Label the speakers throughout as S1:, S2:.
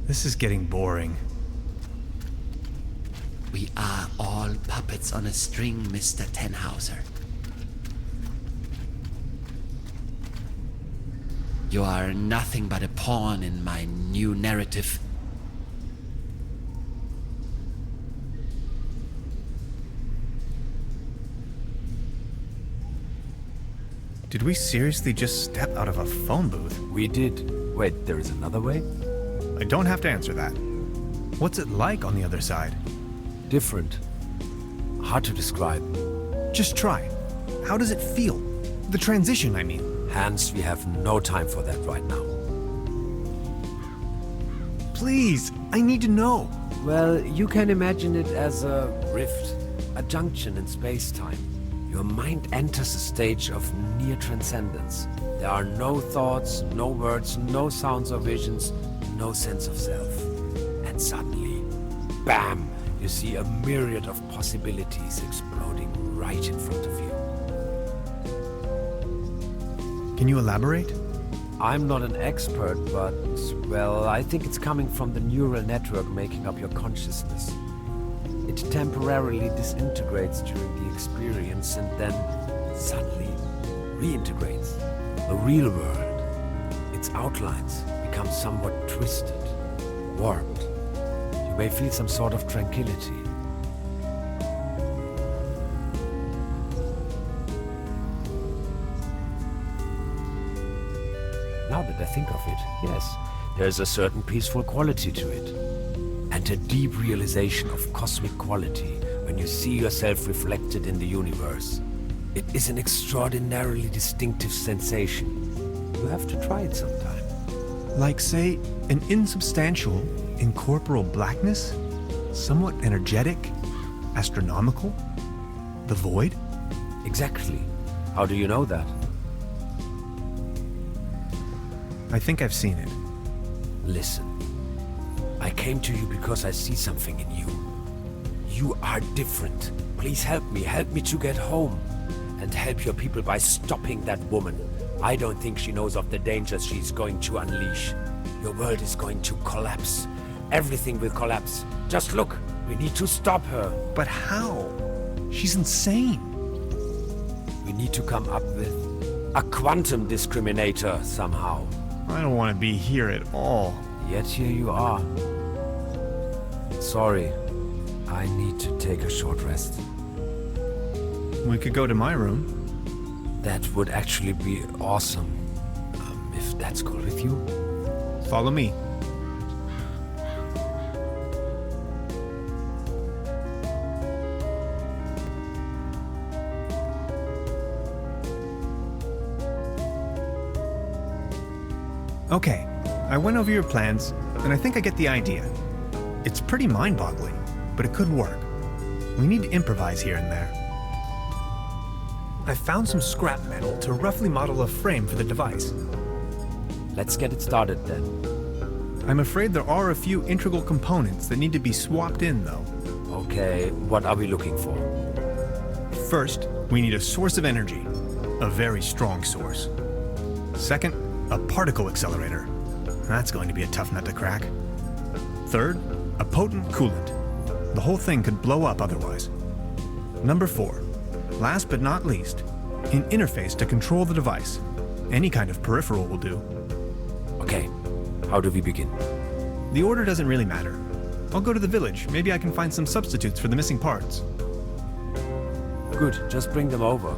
S1: This is getting boring.
S2: We are all puppets on a string, Mr. Tenhauser. You are nothing but a pawn in my new narrative.
S1: Did we seriously just step out of a phone booth?
S3: We did. Wait, there is another way?
S1: I don't have to answer that. What's it like on the other side?
S3: Different. Hard to describe.
S1: Just try. How does it feel? The transition, I mean.
S3: Hans, we have no time for that right now.
S1: Please, I need to know.
S3: Well, you can imagine it as a rift, a junction in space-time. Your mind enters a stage of near transcendence. There are no thoughts, no words, no sounds or visions, no sense of self. And suddenly, bam, you see a myriad of possibilities exploding right in front of you.
S1: Can you elaborate?
S3: I'm not an expert, but, well, I think it's coming from the neural network making up your consciousness. It temporarily disintegrates during the experience and then suddenly reintegrates. The real world, its outlines become somewhat twisted, warped. You may feel some sort of tranquility. Now that I think of it, yes, there's a certain peaceful quality to it. And a deep realization of cosmic quality when you see yourself reflected in the universe. It is an extraordinarily distinctive sensation. You have to try it sometime.
S1: Like, say, an insubstantial, incorporeal blackness? Somewhat energetic? Astronomical? The void?
S3: Exactly. How do you know that?
S1: I think I've seen it.
S3: Listen. I came to you because I see something in you. You are different. Please help me to get home. And help your people by stopping that woman. I don't think she knows of the dangers she's going to unleash. Your world is going to collapse. Everything will collapse. Just look, we need to stop her.
S1: But how? She's insane.
S3: We need to come up with a quantum discriminator somehow.
S1: I don't want to be here at all.
S3: Yet here you are. Sorry, I need to take a short rest.
S1: We could go to my room.
S3: That would actually be awesome. If that's cool with you.
S1: Follow me. Okay, I went over your plans, and I think I get the idea. It's pretty mind-boggling, but it could work. We need to improvise here and there. I found some scrap metal to roughly model a frame for the device.
S3: Let's get it started then.
S1: I'm afraid there are a few integral components that need to be swapped in, though.
S3: Okay, what are we looking for?
S1: First, we need a source of energy, a very strong source. Second, a particle accelerator. That's going to be a tough nut to crack. Third, a potent coolant. The whole thing could blow up otherwise. Number 4, last but not least, an interface to control the device. Any kind of peripheral will do.
S3: Okay, how do we begin?
S1: The order doesn't really matter. I'll go to the village. Maybe I can find some substitutes for the missing parts.
S3: Good, just bring them over.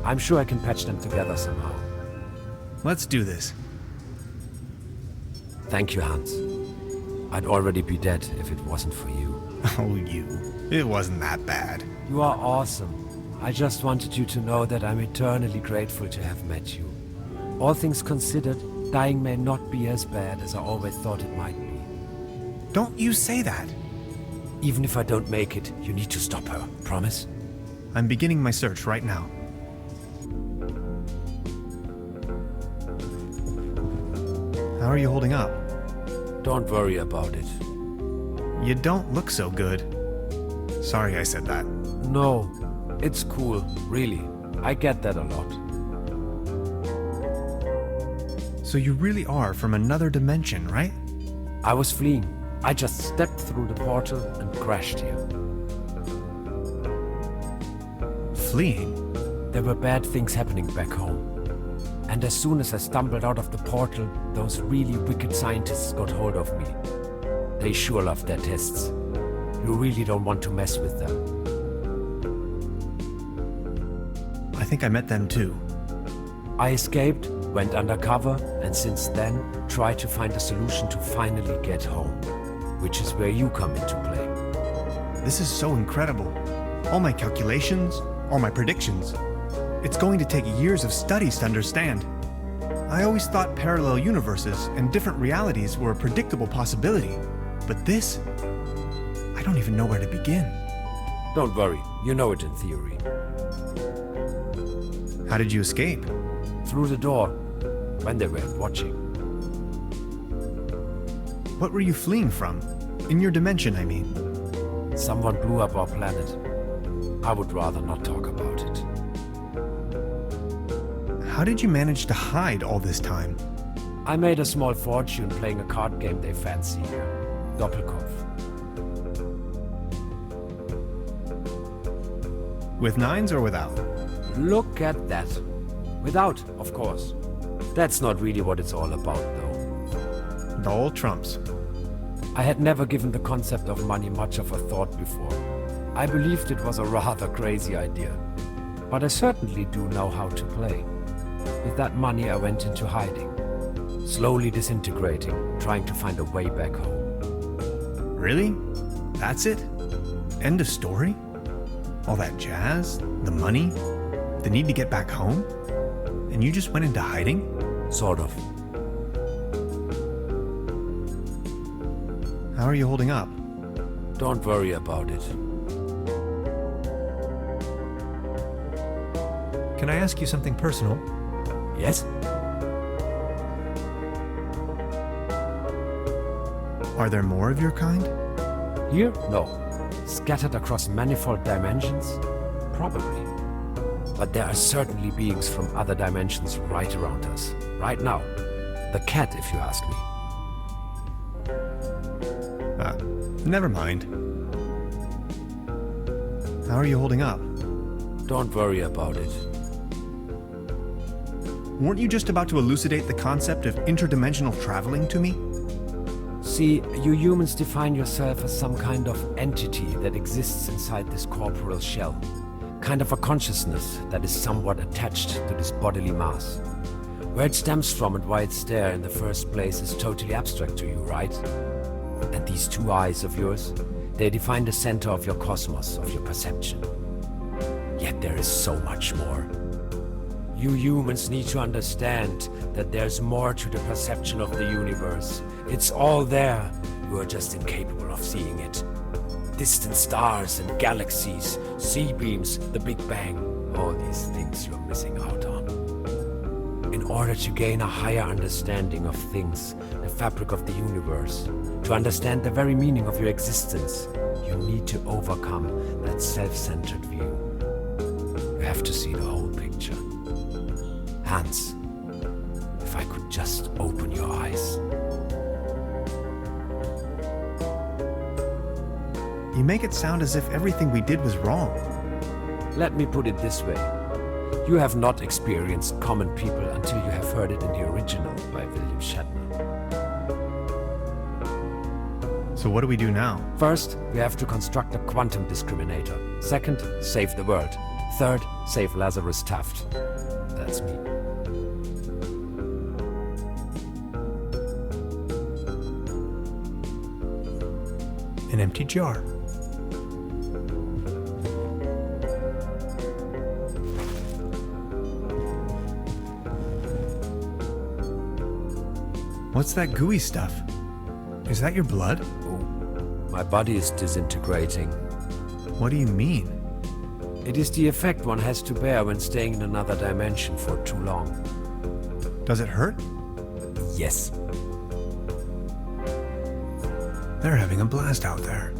S3: I'm sure I can patch them together somehow.
S1: Let's do this.
S3: Thank you, Hans. I'd already be dead if it wasn't for you.
S1: Oh, you. It wasn't that bad.
S3: You are awesome. I just wanted you to know that I'm eternally grateful to have met you. All things considered, dying may not be as bad as I always thought it might be.
S1: Don't you say that.
S3: Even if I don't make it, you need to stop her. Promise?
S1: I'm beginning my search right now. How are you holding up?
S3: Don't worry about it.
S1: You don't look so good. Sorry I said that.
S3: No, it's cool, really. I get that a lot.
S1: So you really are from another dimension, right?
S3: I was fleeing. I just stepped through the portal and crashed here.
S1: Fleeing?
S3: There were bad things happening back home. And as soon as I stumbled out of the portal, those really wicked scientists got hold of me. They sure love their tests. You really don't want to mess with them.
S1: I think I met them too.
S3: I escaped, went undercover, and since then, tried to find a solution to finally get home. Which is where you come into play.
S1: This is so incredible. All my calculations, all my predictions. It's going to take years of studies to understand. I always thought parallel universes and different realities were a predictable possibility. But this, I don't even know where to begin.
S3: Don't worry, you know it in theory.
S1: How did you escape?
S3: Through the door, when they weren't watching.
S1: What were you fleeing from? In your dimension, I mean.
S3: Someone blew up our planet. I would rather not talk about it.
S1: How did you manage to hide all this time?
S3: I made a small fortune playing a card game they fancy here. Doppelkopf.
S1: With nines or without?
S3: Look at that. Without, of course. That's not really what it's all about, though.
S1: The old trumps.
S3: I had never given the concept of money much of a thought before. I believed it was a rather crazy idea. But I certainly do know how to play. With that money, I went into hiding. Slowly disintegrating, trying to find a way back home.
S1: Really? That's it? End of story? All that jazz? The money? The need to get back home? And you just went into hiding?
S3: Sort of.
S1: How are you holding up?
S3: Don't worry about it.
S1: Can I ask you something personal?
S3: Yes?
S1: Are there more of your kind?
S3: Here? No. Scattered across manifold dimensions? Probably. But there are certainly beings from other dimensions right around us. Right now. The cat, if you ask me.
S1: Never mind. How are you holding up?
S3: Don't worry about it.
S1: Weren't you just about to elucidate the concept of interdimensional traveling to me?
S3: See, you humans define yourself as some kind of entity that exists inside this corporeal shell. Kind of a consciousness that is somewhat attached to this bodily mass. Where it stems from and why it's there in the first place is totally abstract to you, right? And these two eyes of yours, they define the center of your cosmos, of your perception. Yet there is so much more. You humans need to understand that there's more to the perception of the universe. It's all there. You are just incapable of seeing it. Distant stars and galaxies, C-beams, the Big Bang. All these things you're missing out on. In order to gain a higher understanding of things, the fabric of the universe, to understand the very meaning of your existence, you need to overcome that self-centered view. You have to see the whole picture. Hans, if I could just open your eyes.
S1: You make it sound as if everything we did was wrong.
S3: Let me put it this way. You have not experienced common people until you have heard it in the original by William Shatner.
S1: So what do we do now?
S3: First, we have to construct a quantum discriminator. Second, save the world. Third, save Lazarus Taft. That's me.
S1: An empty jar. What's that gooey stuff? Is that your blood?
S3: Oh, my body is disintegrating.
S1: What do you mean?
S3: It is the effect one has to bear when staying in another dimension for too long.
S1: Does it hurt?
S3: Yes.
S1: They're having a blast out there.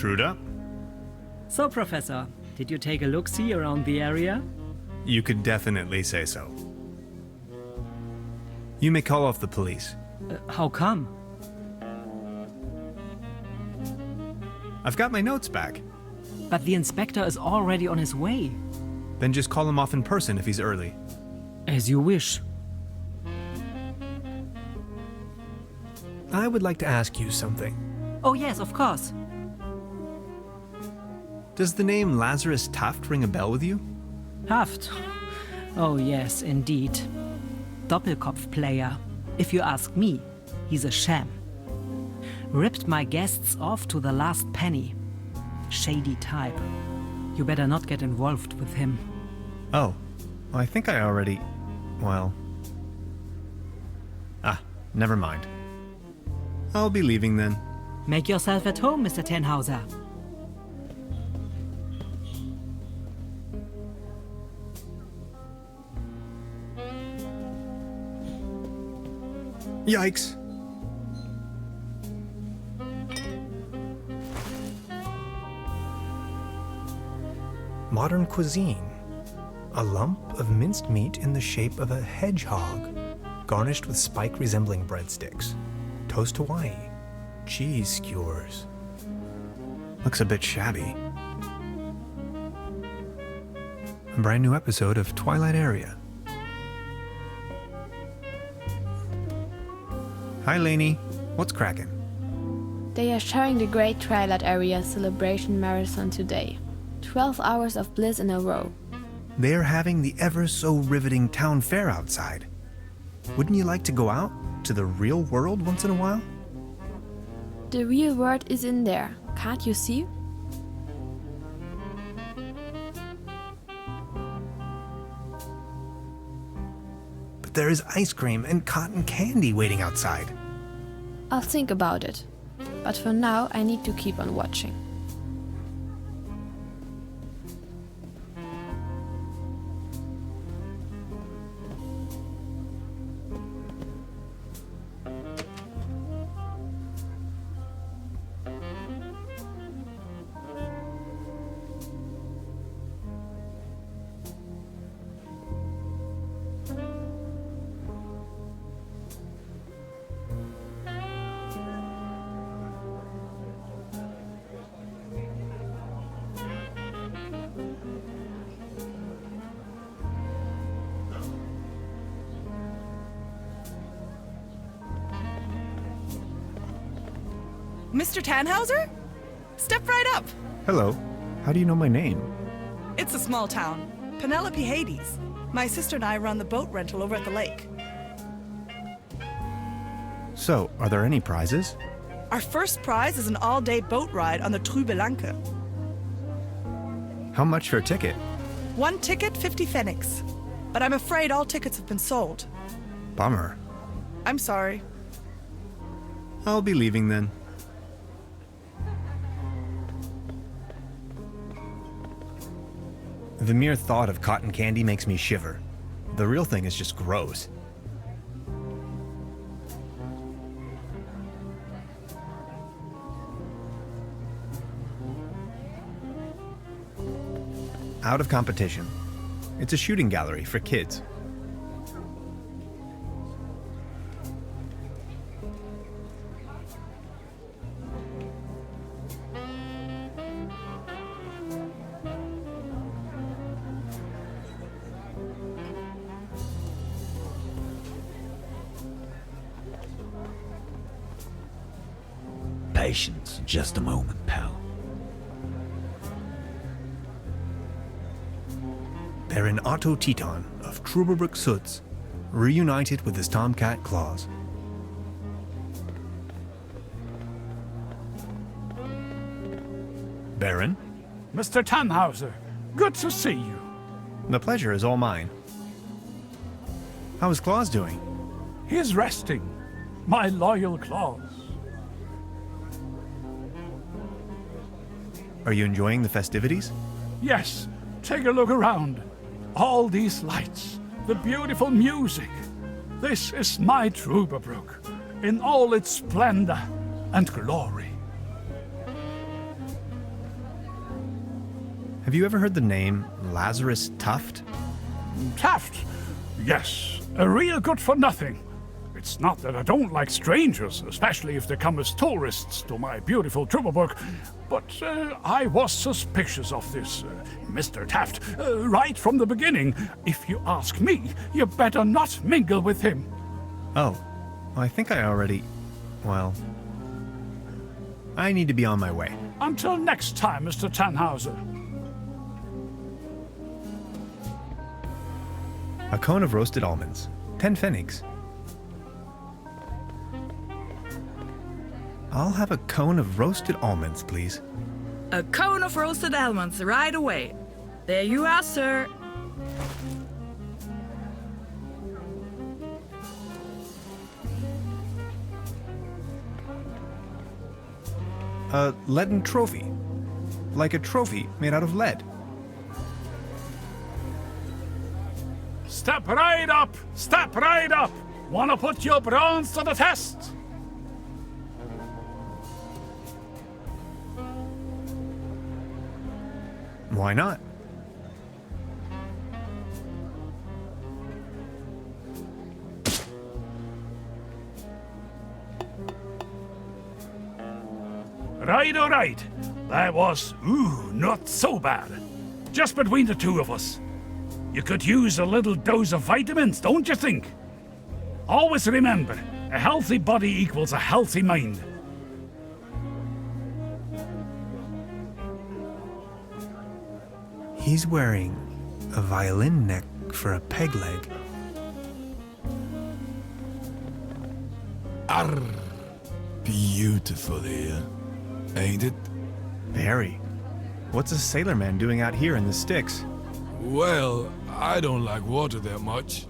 S1: Truda?
S4: So, Professor, did you take a look-see around the area?
S1: You could definitely say so. You may call off the police.
S4: How come?
S1: I've got my notes back.
S4: But the inspector is already on his way.
S1: Then just call him off in person if he's early.
S4: As you wish.
S1: I would like to ask you something.
S4: Oh yes, of course.
S1: Does the name Lazarus Taft ring a bell with you?
S4: Taft. Oh yes, indeed. Doppelkopf player. If you ask me, he's a sham. Ripped my guests off to the last penny. Shady type. You better not get involved with him.
S1: Oh, I think I already... well... never mind. I'll be leaving then.
S4: Make yourself at home, Mr. Tenhauser.
S1: Yikes! Modern cuisine. A lump of minced meat in the shape of a hedgehog, garnished with spike resembling breadsticks. Toast Hawaii. Cheese skewers. Looks a bit shabby. A brand new episode of Twilight Area. Hi, Lainey. What's cracking?
S5: They are sharing the Great Twilight Area Celebration Marathon today. 12 hours of bliss in a row.
S1: They're having the ever so riveting town fair outside. Wouldn't you like to go out to the real world once in a while?
S5: The real world is in there, can't you see?
S1: But there is ice cream and cotton candy waiting outside.
S5: I'll think about it. But for now, I need to keep on watching.
S6: Mr. Tannhauser? Step right up.
S1: Hello. How do you know my name?
S6: It's a small town. Penelope Hades. My sister and I run the boat rental over at the lake.
S1: So, are there any prizes?
S6: Our first prize is an all-day boat ride on the Truberbrook.
S1: How much for a ticket?
S6: One ticket, 50 pfennigs. But I'm afraid all tickets have been sold.
S1: Bummer.
S6: I'm sorry.
S1: I'll be leaving then. The mere thought of cotton candy makes me shiver. The real thing is just gross. Out of competition. It's a shooting gallery for kids.
S7: Patience, just a moment, pal.
S1: They're an Otto Teton of Truberbrook Suds, reunited with his tomcat claws. Baron,
S8: Mr. Tannhauser, good to see you.
S1: the pleasure is all mine. How is Claus doing?
S8: He is resting, my loyal Claus.
S1: Are you enjoying the festivities?
S8: Yes, take a look around. All these lights, the beautiful music. This is my Truberbrook, in all its splendor and glory.
S1: Have you ever heard the name Lazarus Taft?
S8: Taft? Yes, a real good for nothing. It's not that I don't like strangers, especially if they come as tourists to my beautiful Truberbrook, but I was suspicious of this Mr. Taft right from the beginning. If you ask me, you better not mingle with him.
S1: Oh, I think I already... Well... I need to be on my way.
S8: Until next time, Mr. Tannhauser.
S1: A cone of roasted almonds. 10 pfennigs. I'll have a cone of roasted almonds, please.
S9: A cone of roasted almonds right away. There you are, sir.
S1: A leaden trophy. Like a trophy made out of lead.
S8: Step right up! Step right up! Wanna put your bronze to the test?
S1: Why not?
S8: Right, all right. That was, not so bad. Just between the two of us. You could use a little dose of vitamins, don't you think? Always remember, a healthy body equals a healthy mind.
S1: He's wearing a violin neck for a peg leg.
S10: Arr, beautiful here, ain't it?
S1: Very. What's a sailorman doing out here in the sticks?
S10: Well, I don't like water that much.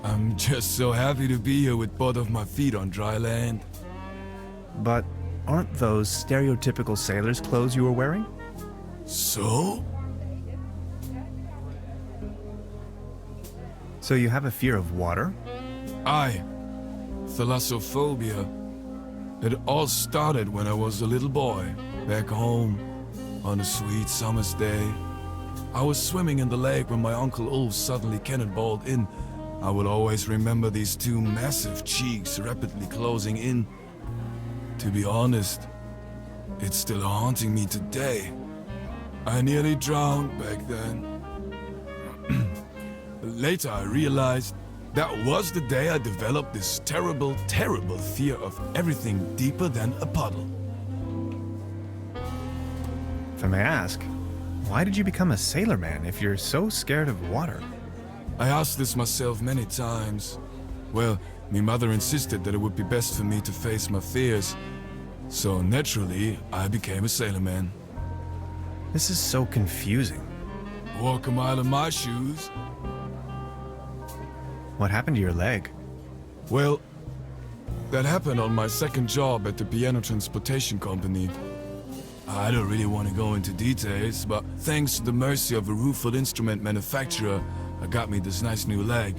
S10: I'm just so happy to be here with both of my feet on dry land.
S1: But aren't those stereotypical sailor's clothes you were wearing?
S10: So?
S1: So you have a fear of water?
S10: Aye. Thalassophobia. It all started when I was a little boy, back home, on a sweet summer's day. I was swimming in the lake when my Uncle Ulf suddenly cannonballed in. I will always remember these two massive cheeks rapidly closing in. To be honest, it's still haunting me today. I nearly drowned back then. Later I realized that was the day I developed this terrible, terrible fear of everything deeper than a puddle.
S1: If I may ask, why did you become a sailorman if you're so scared of water?
S10: I asked this myself many times. Well, my mother insisted that it would be best for me to face my fears. So naturally, I became a sailorman.
S1: This is so confusing.
S10: Walk a mile in my shoes.
S1: What happened to your leg?
S10: Well, that happened on my second job at the piano transportation company. I don't really want to go into details, but thanks to the mercy of a rueful instrument manufacturer, I got me this nice new leg.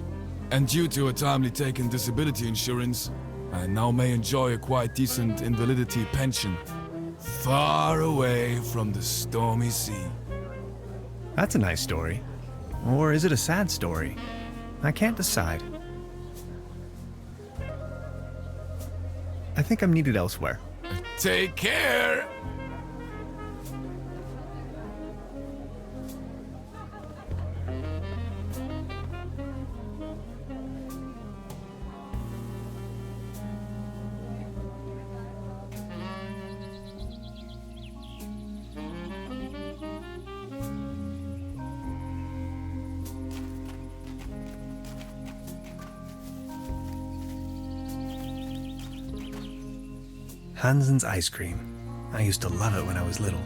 S10: And due to a timely taken disability insurance, I now may enjoy a quite decent invalidity pension, far away from the stormy sea.
S1: That's a nice story. Or is it a sad story? I can't decide. I think I'm needed elsewhere.
S10: Take care!
S1: Hansen's ice cream. I used to love it when I was little.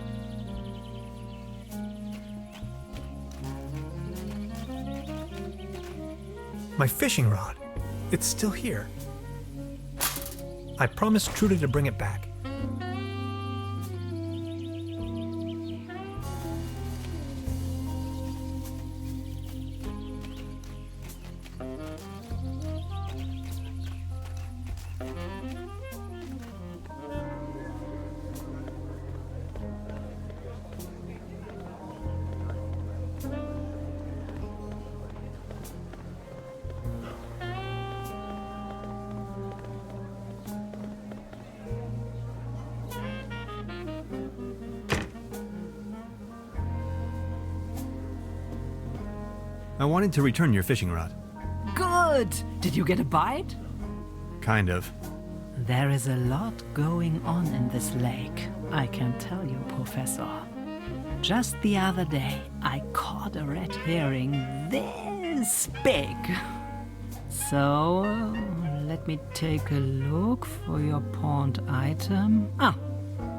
S11: My fishing rod. It's still here. I promised Trudy to bring it back.
S1: I wanted to return your fishing rod.
S4: Good! Did you get a bite?
S1: Kind of.
S4: There is a lot going on in this lake, I can tell you, Professor. Just the other day, I caught a red herring this big. So, let me take a look for your pawned item. Ah,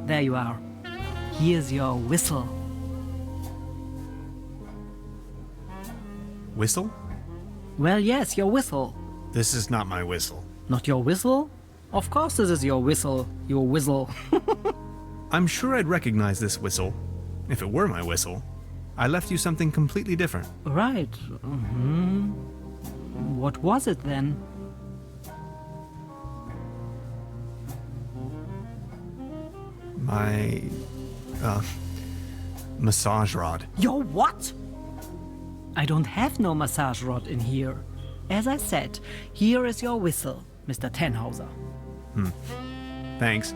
S4: there you are. Here's your whistle.
S1: Whistle?
S4: Well, yes, your whistle.
S1: This is not my whistle.
S4: Not your whistle? Of course this is your whistle, your whistle.
S1: I'm sure I'd recognize this whistle if it were my whistle. I left you something completely different.
S4: Right. What was it then?
S1: My, massage rod.
S4: Your what? I don't have no massage rod in here. As I said, here is your whistle, Mr. Tannhauser.
S1: Thanks.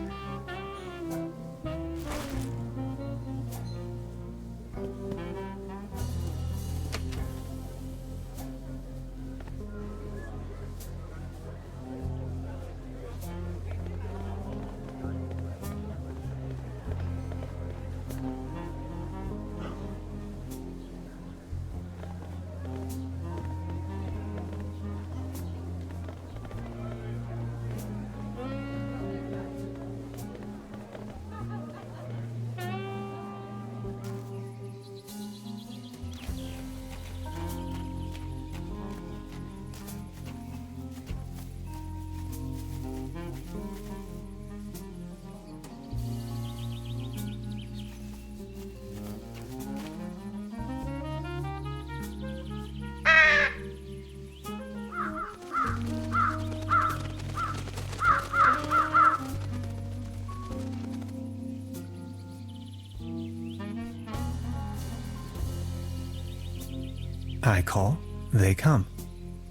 S1: I call, they come.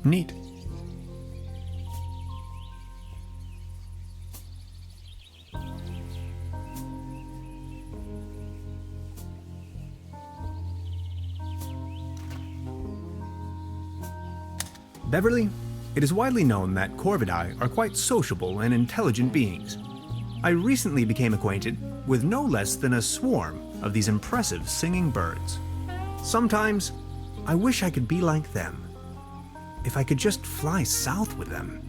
S1: Neat. Beverly, it is widely known that Corvidae are quite sociable and intelligent beings. I recently became acquainted with no less than a swarm of these impressive singing birds. Sometimes, I wish I could be like them. If I could just fly south with them.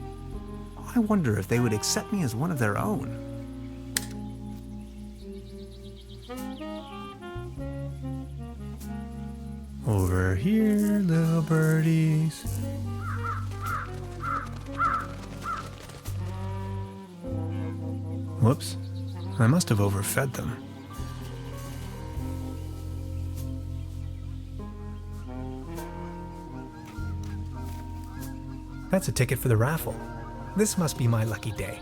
S1: I wonder if they would accept me as one of their own. Over here, little birdies. Whoops, I must have overfed them.
S11: That's a ticket for the raffle. This must be my lucky day.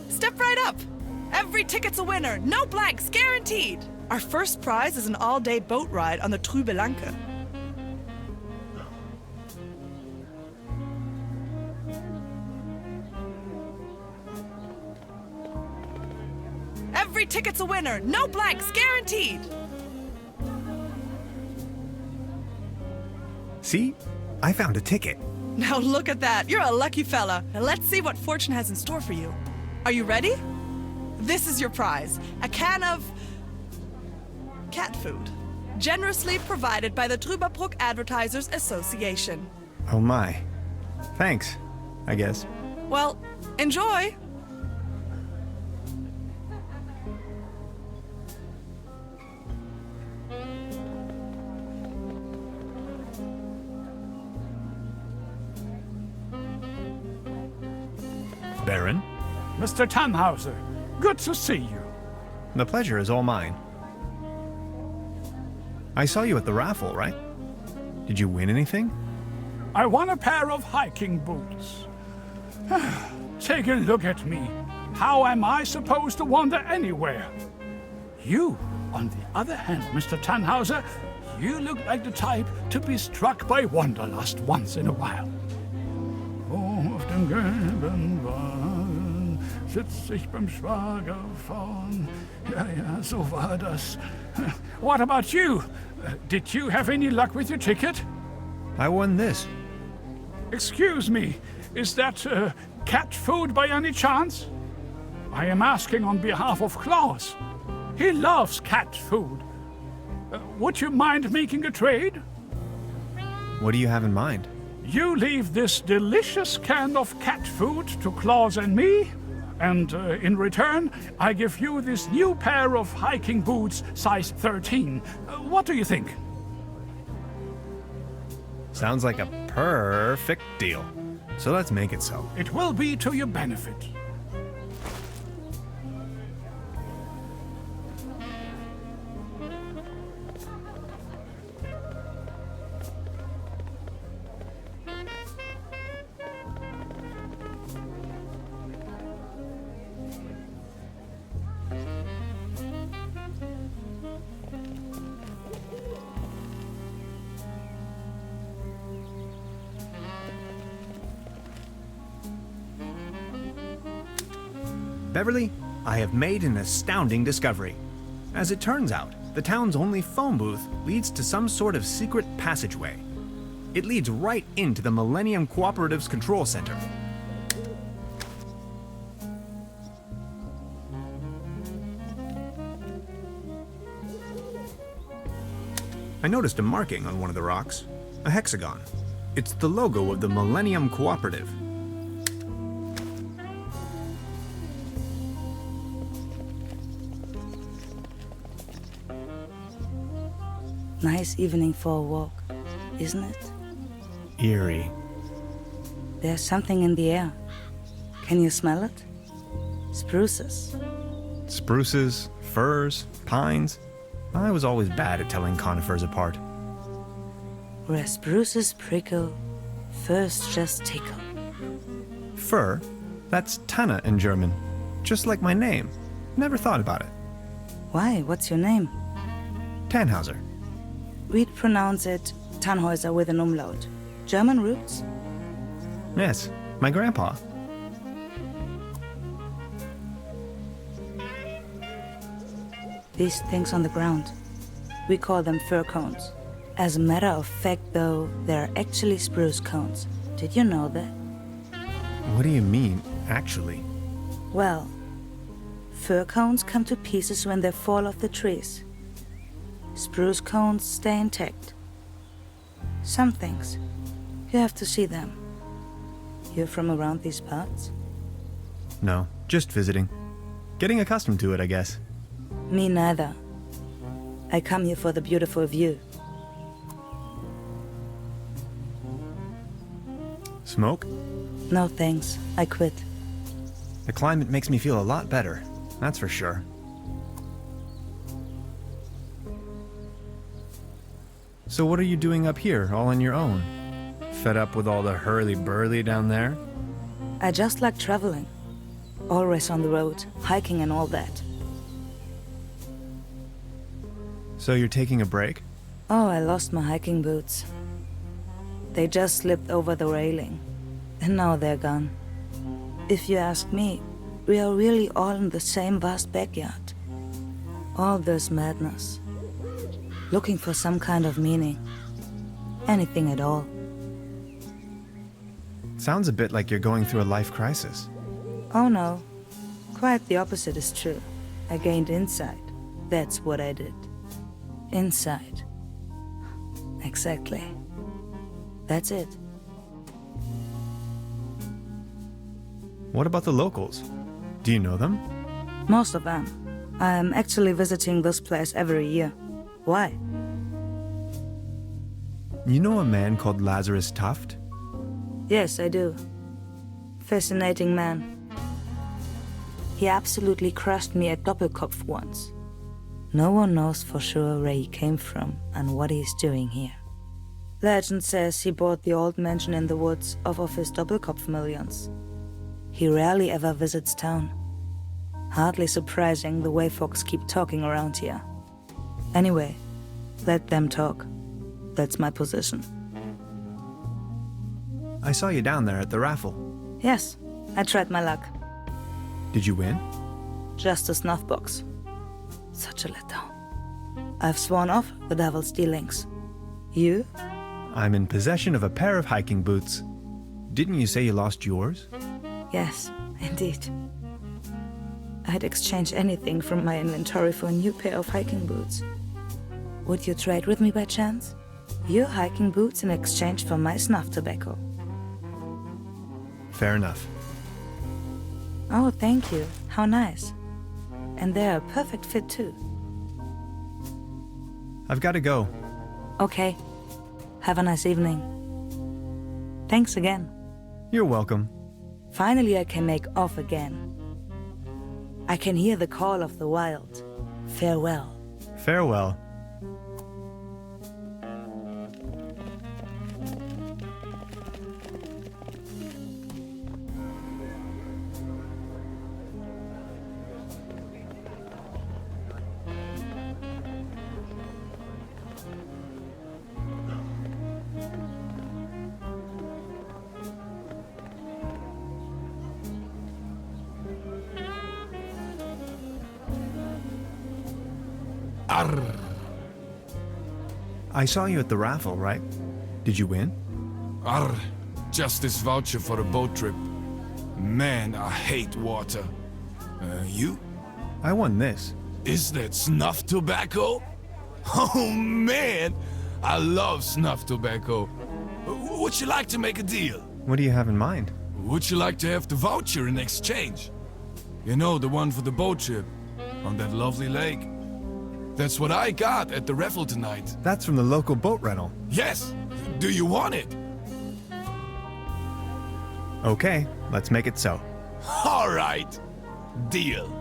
S6: Step right up! Every ticket's a winner, no blanks, guaranteed! Our first prize is an all-day boat ride on the Truberbrook. Every ticket's a winner, no blanks, guaranteed!
S1: See? I found a ticket.
S6: Now look at that, you're a lucky fella. Now let's see what fortune has in store for you. Are you ready? This is your prize, a can of cat food, generously provided by the Truberbrook Advertisers Association.
S1: Oh my. Thanks, I guess.
S6: Well, enjoy!
S1: Baron?
S8: Mr. Tannhauser, good to see you.
S1: The pleasure is all mine. I saw you at the raffle, right? Did you win anything?
S8: I won a pair of hiking boots. Take a look at me. How am I supposed to wander anywhere? You, on the other hand, Mr. Tannhauser, You look like the type to be struck by wanderlust once in a while. Oh, auf dem gelben Wagen sitz ich beim Schwager vorn. Ja, so war das. What about you? Did you have any luck with your ticket?
S1: I won this.
S8: Excuse me, is that cat food by any chance? I am asking on behalf of Klaus. He loves cat food. Would you mind making a trade?
S1: What do you have in mind?
S8: You leave this delicious can of cat food to Klaus and me, and in return, I give you this new pair of hiking boots, size 13. What do you think?
S1: Sounds like a perfect deal. So let's make it so.
S8: It will be to your benefit.
S1: Beverly, I have made an astounding discovery. As it turns out, the town's only phone booth leads to some sort of secret passageway. It leads right into the Millennium Cooperative's control center. I noticed a marking on one of the rocks, a hexagon. It's the logo of the Millennium Cooperative.
S12: Nice evening for a walk, isn't it?
S1: Eerie.
S12: There's something in the air. Can you smell it? Spruces.
S1: Spruces, firs, pines. I was always bad at telling conifers apart.
S12: Where spruces prickle, firs just tickle.
S1: Fir? That's Tanne in German. Just like my name. Never thought about it.
S12: Why? What's your name?
S1: Tannhauser.
S12: We'd pronounce it Tannhäuser with an umlaut. German roots?
S1: Yes, my grandpa.
S12: These things on the ground. We call them fir cones. As a matter of fact, though, they're actually spruce cones. Did you know that?
S1: What do you mean, actually?
S12: Well, fir cones come to pieces when they fall off the trees. Spruce cones stay intact. Some things, you have to see them. You're from around these parts?
S1: No, just visiting. Getting accustomed to it, I guess.
S12: Me neither. I come here for the beautiful view.
S1: Smoke?
S12: No thanks, I quit.
S1: The climate makes me feel a lot better, that's for sure. So what are you doing up here, all on your own? Fed up with all the hurly-burly down there?
S12: I just like traveling. Always on the road, hiking and all that.
S1: So you're taking a break?
S12: Oh, I lost my hiking boots. They just slipped over the railing. And now they're gone. If you ask me, we are really all in the same vast backyard. All this madness. Looking for some kind of meaning. Anything at all.
S1: Sounds a bit like you're going through a life crisis.
S12: Oh no. Quite the opposite is true. I gained insight. That's what I did. Insight. Exactly. That's it.
S1: What about the locals? Do you know them?
S12: Most of them. I'm actually visiting this place every year. Why?
S1: You know a man called Lazarus Taft?
S12: Yes, I do. Fascinating man. He absolutely crushed me at Doppelkopf once. No one knows for sure where he came from and what he's doing here. Legend says he bought the old mansion in the woods off of his Doppelkopf millions. He rarely ever visits town. Hardly surprising the way folks keep talking around here. Anyway, Let them talk. That's my position.
S1: I saw you down there at the raffle.
S12: Yes, I tried my luck.
S1: Did you win?
S12: Just a snuff box. Such a letdown. I've sworn off the devil's dealings. You?
S1: I'm in possession of a pair of hiking boots. Didn't you say you lost yours?
S12: Yes, indeed. I'd exchange anything from my inventory for a new pair of hiking boots. Would you trade with me by chance? Your hiking boots in exchange for my snuff tobacco.
S1: Fair enough.
S12: Oh, thank you. How nice. And they're a perfect fit too.
S1: I've got to go.
S12: Okay. Have a nice evening. Thanks again.
S1: You're welcome.
S12: Finally I can make off again. I can hear the call of the wild. Farewell.
S1: Farewell.
S10: Arr.
S1: I saw you at the raffle, right? Did you win?
S10: Arr. Just this voucher for a boat trip. Man, I hate water. You?
S1: I won this.
S10: Is that snuff tobacco? Oh man, I love snuff tobacco. Would you like to make a deal?
S1: What do you have in mind?
S10: Would you like to have the voucher in exchange? You know, the one for the boat trip on that lovely lake. That's what I got at the raffle tonight.
S1: That's from the local boat rental.
S10: Yes. Do you want it?
S1: Okay, let's make it so.
S10: All right. Deal.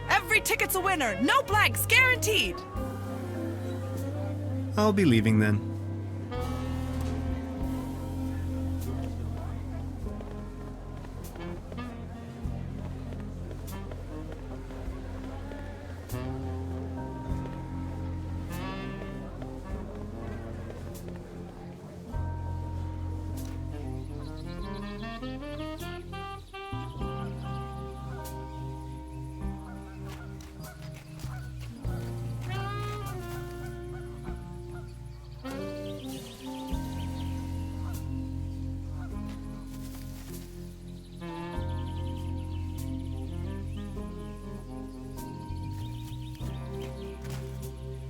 S6: Every ticket's a winner. No blanks, guaranteed.
S1: I'll be leaving then.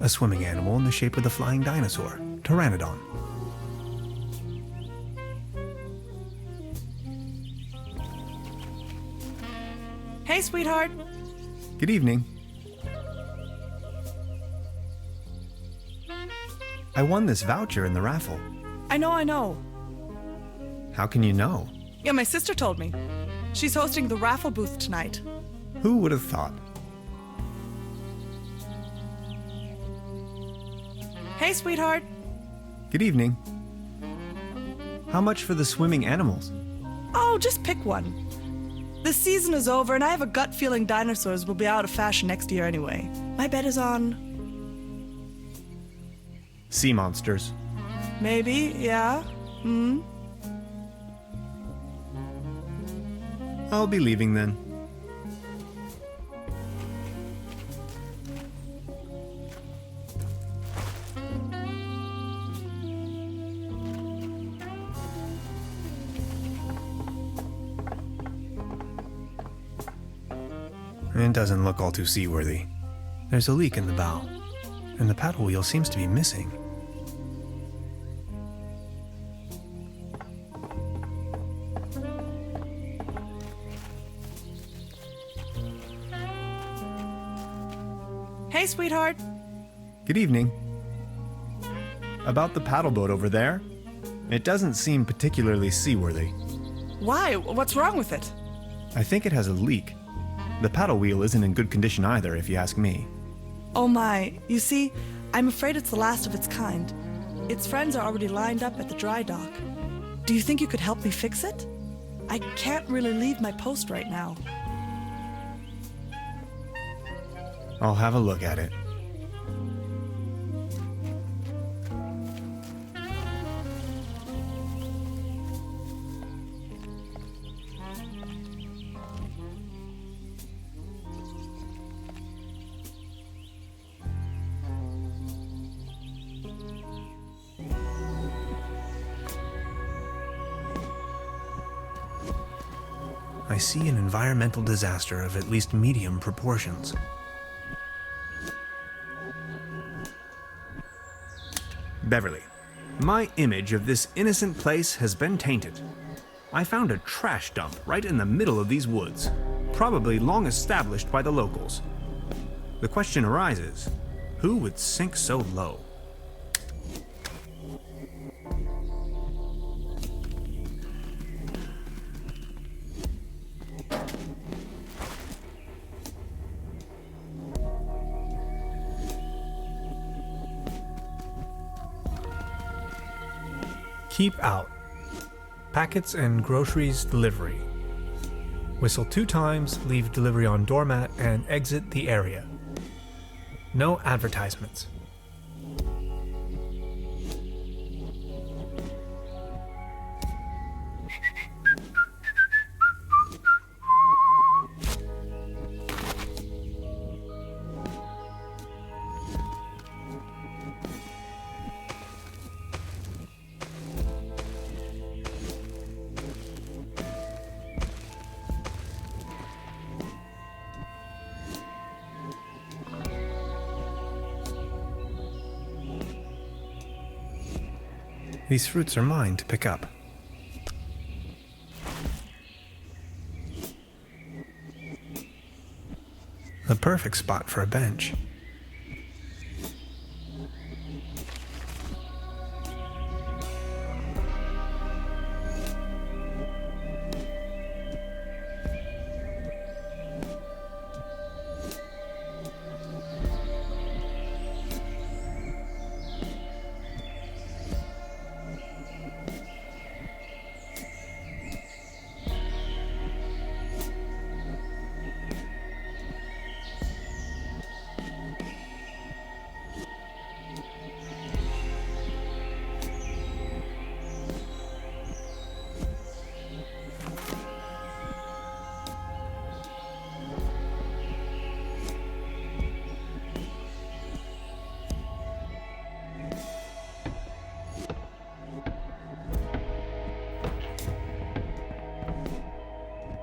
S1: A swimming animal in the shape of the flying dinosaur, Pteranodon.
S6: Hey, sweetheart.
S1: Good evening. I won this voucher in the raffle.
S6: I know.
S1: How can you know?
S6: Yeah, my sister told me. She's hosting the raffle booth tonight.
S1: Who would have thought?
S6: Hey, sweetheart.
S1: Good evening. How much for the swimming animals?
S6: Oh, just pick one. The season is over, and I have a gut feeling dinosaurs will be out of fashion next year anyway. My bet is on...
S1: Sea monsters.
S6: Maybe, yeah.
S1: I'll be leaving then. It doesn't look all too seaworthy. There's a leak in the bow, and the paddle wheel seems to be missing.
S6: Hey, sweetheart.
S1: Good evening. About the paddle boat over there? It doesn't seem particularly seaworthy.
S6: Why? What's wrong with it?
S1: I think it has a leak. The paddle wheel isn't in good condition either, if you ask me.
S6: Oh my, you see, I'm afraid it's the last of its kind. Its friends are already lined up at the dry dock. Do you think you could help me fix it? I can't really leave my post right now.
S1: I'll have a look at it. I see an environmental disaster of at least medium proportions. Beverly, my image of this innocent place has been tainted. I found a trash dump right in the middle of these woods, probably long established by the locals. The question arises, who would sink so low?
S11: Keep out. Packets and groceries delivery. Whistle 2 times, leave delivery on doormat, and exit the area. No advertisements.
S1: These fruits are mine to pick up. The perfect spot for a bench.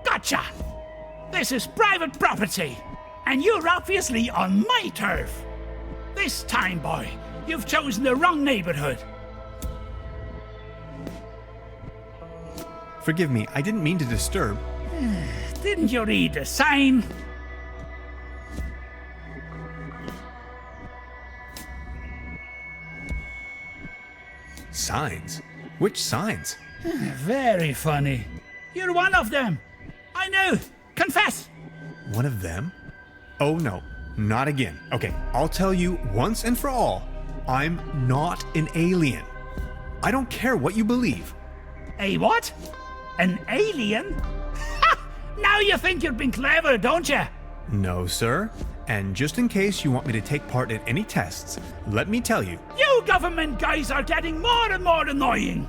S8: Gotcha! This is private property, and you're obviously on my turf. This time, boy, you've chosen the wrong neighborhood.
S1: Forgive me, I didn't mean to disturb.
S8: Didn't you read the sign?
S1: Signs? Which signs?
S8: Very funny. You're one of them. I know. Confess.
S1: One of them? Oh no, not again. Okay, I'll tell you once and for all, I'm not an alien. I don't care what you believe.
S8: A what? An alien? Ha! Now you think you've been clever, don't you?
S1: No, sir. And just in case you want me to take part in any tests, let me tell you.
S8: You government guys are getting more and more annoying.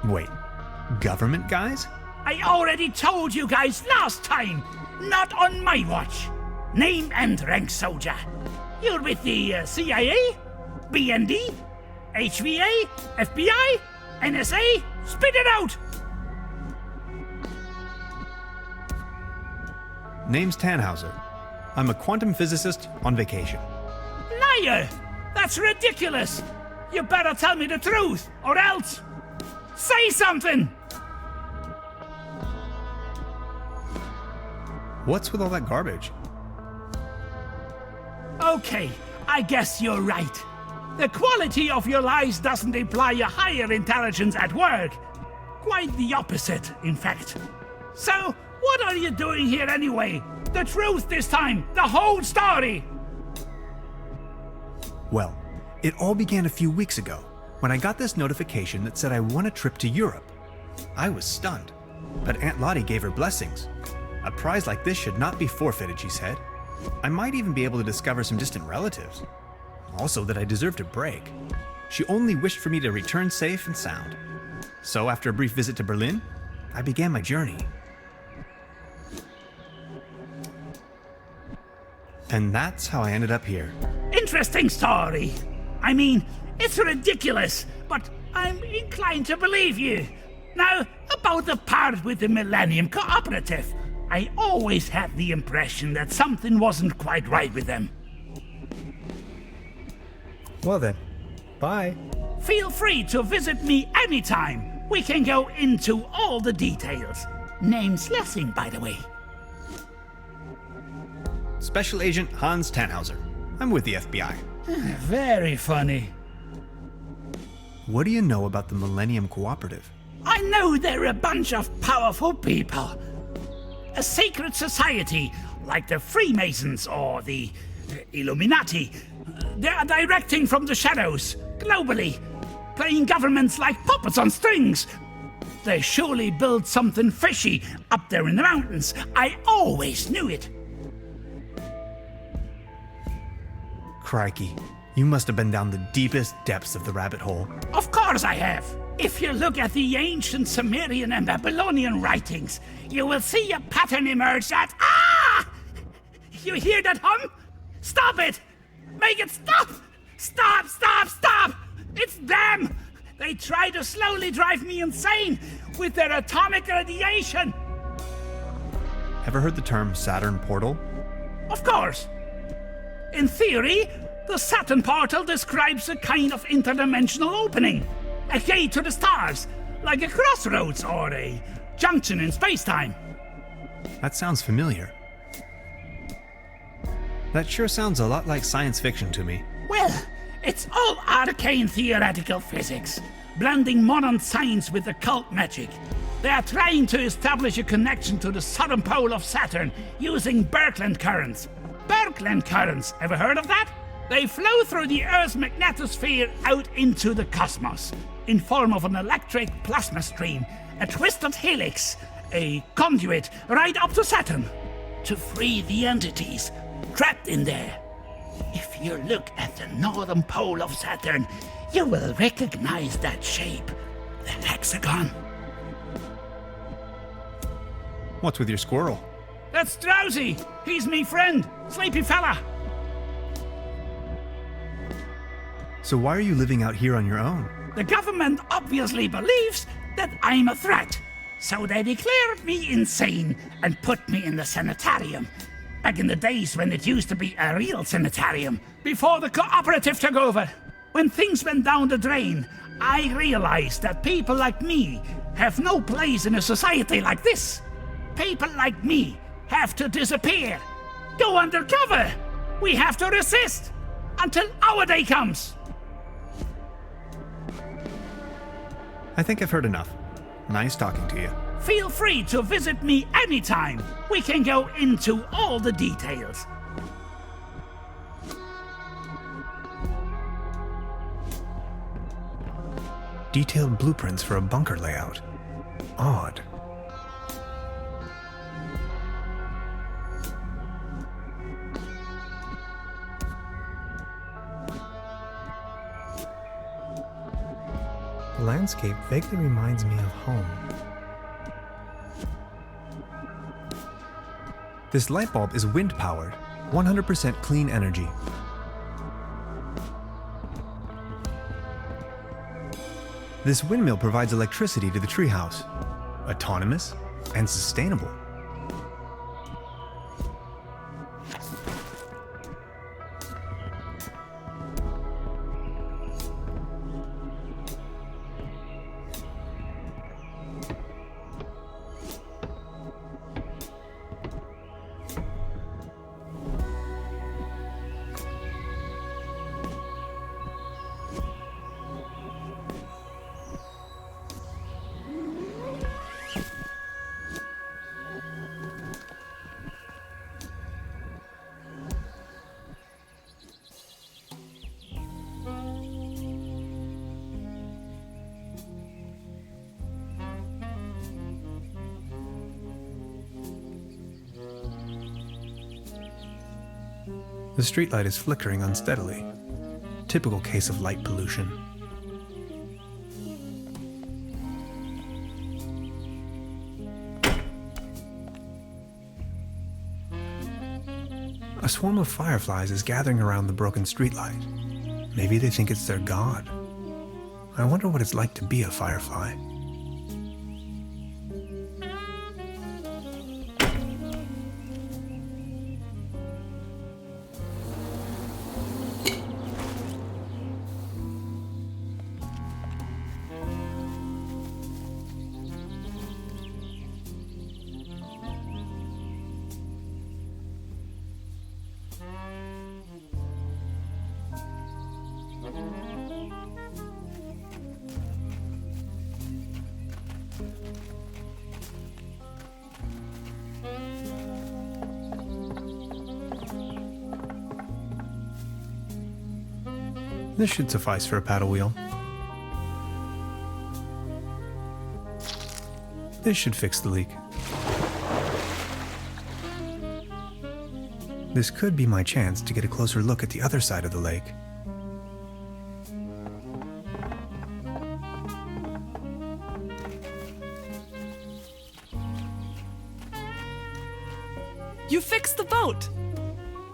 S1: Wait, government guys?
S8: I already told you guys last time. Not on my watch. Name and rank soldier. You're with the CIA? BND? HVA? FBI? NSA? Spit it out!
S1: Name's Tannhauser. I'm a quantum physicist on vacation.
S8: Liar! That's ridiculous! You better tell me the truth, or else... Say something!
S1: What's with all that garbage?
S8: Okay, I guess you're right. The quality of your lies doesn't imply a higher intelligence at work. Quite the opposite, in fact. So, what are you doing here anyway? The truth this time, the whole story!
S1: Well, It all began a few weeks ago when I got this notification that said I won a trip to Europe. I was stunned, but Aunt Lottie gave her blessings. A prize like this should not be forfeited, she said. I might even be able to discover some distant relatives. Also that I deserved a break. She only wished for me to return safe and sound. So after a brief visit to Berlin, I began my journey. And that's how I ended up here.
S13: Interesting story. I mean, it's ridiculous, but I'm inclined to believe you. Now, about the part with the Millennium Cooperative. I always had the impression that something wasn't quite right with them.
S11: Well then, bye.
S13: Feel free to visit me anytime. We can go into all the details. Name's Lessing, by the way.
S1: Special Agent Hans Tannhauser. I'm with the FBI.
S13: Very funny.
S1: What do you know about the Millennium Cooperative?
S13: I know they're a bunch of powerful people. A secret society, like the Freemasons or the Illuminati. They are directing from the shadows, globally, playing governments like puppets on strings. They surely built something fishy up there in the mountains. I always knew it.
S1: Crikey, you must have been down the deepest depths of the rabbit hole.
S13: Of course I have. If you look at the ancient Sumerian and Babylonian writings, you will see a pattern emerge that... Ah! You hear that hum? Stop it! Make it stop! Stop, stop, stop! It's them! They try to slowly drive me insane with their atomic radiation!
S1: Ever heard the term Saturn portal?
S13: Of course! In theory, the Saturn portal describes a kind of interdimensional opening. A gate to the stars, like a crossroads or a junction in space-time.
S1: That sounds familiar. That sure sounds a lot like science fiction to me.
S13: Well, it's all arcane theoretical physics, blending modern science with occult magic. They are trying to establish a connection to the southern pole of Saturn using Birkeland currents. Birkeland currents, ever heard of that? They flow through the Earth's magnetosphere out into the cosmos, in form of an electric plasma stream, a twisted helix, a conduit right up to Saturn, to free the entities trapped in there. If you look at the northern pole of Saturn, you will recognize that shape, the hexagon.
S1: What's with your squirrel?
S13: That's Drowsy. He's me friend, sleepy fella.
S1: So why are you living out here on your own?
S13: The government obviously believes that I'm a threat, so they declared me insane and put me in the sanitarium. Back in the days when it used to be a real sanitarium, before the cooperative took over. When things went down the drain, I realized that people like me have no place in a society like this. People like me have to disappear, go undercover. We have to resist until our day comes.
S1: I think I've heard enough. Nice talking to you.
S13: Feel free to visit me anytime. We can go into all the details.
S1: Detailed blueprints for a bunker layout. Odd.
S11: The landscape vaguely reminds me of home.
S1: This light bulb is wind-powered, 100% clean energy. This windmill provides electricity to the treehouse, autonomous and sustainable. The streetlight is flickering unsteadily. Typical case of light pollution. A swarm of fireflies is gathering around the broken streetlight. Maybe they think it's their god. I wonder what it's like to be a firefly. This should suffice for a paddle wheel. This should fix the leak. This could be my chance to get a closer look at the other side of the lake.
S6: You fixed the boat!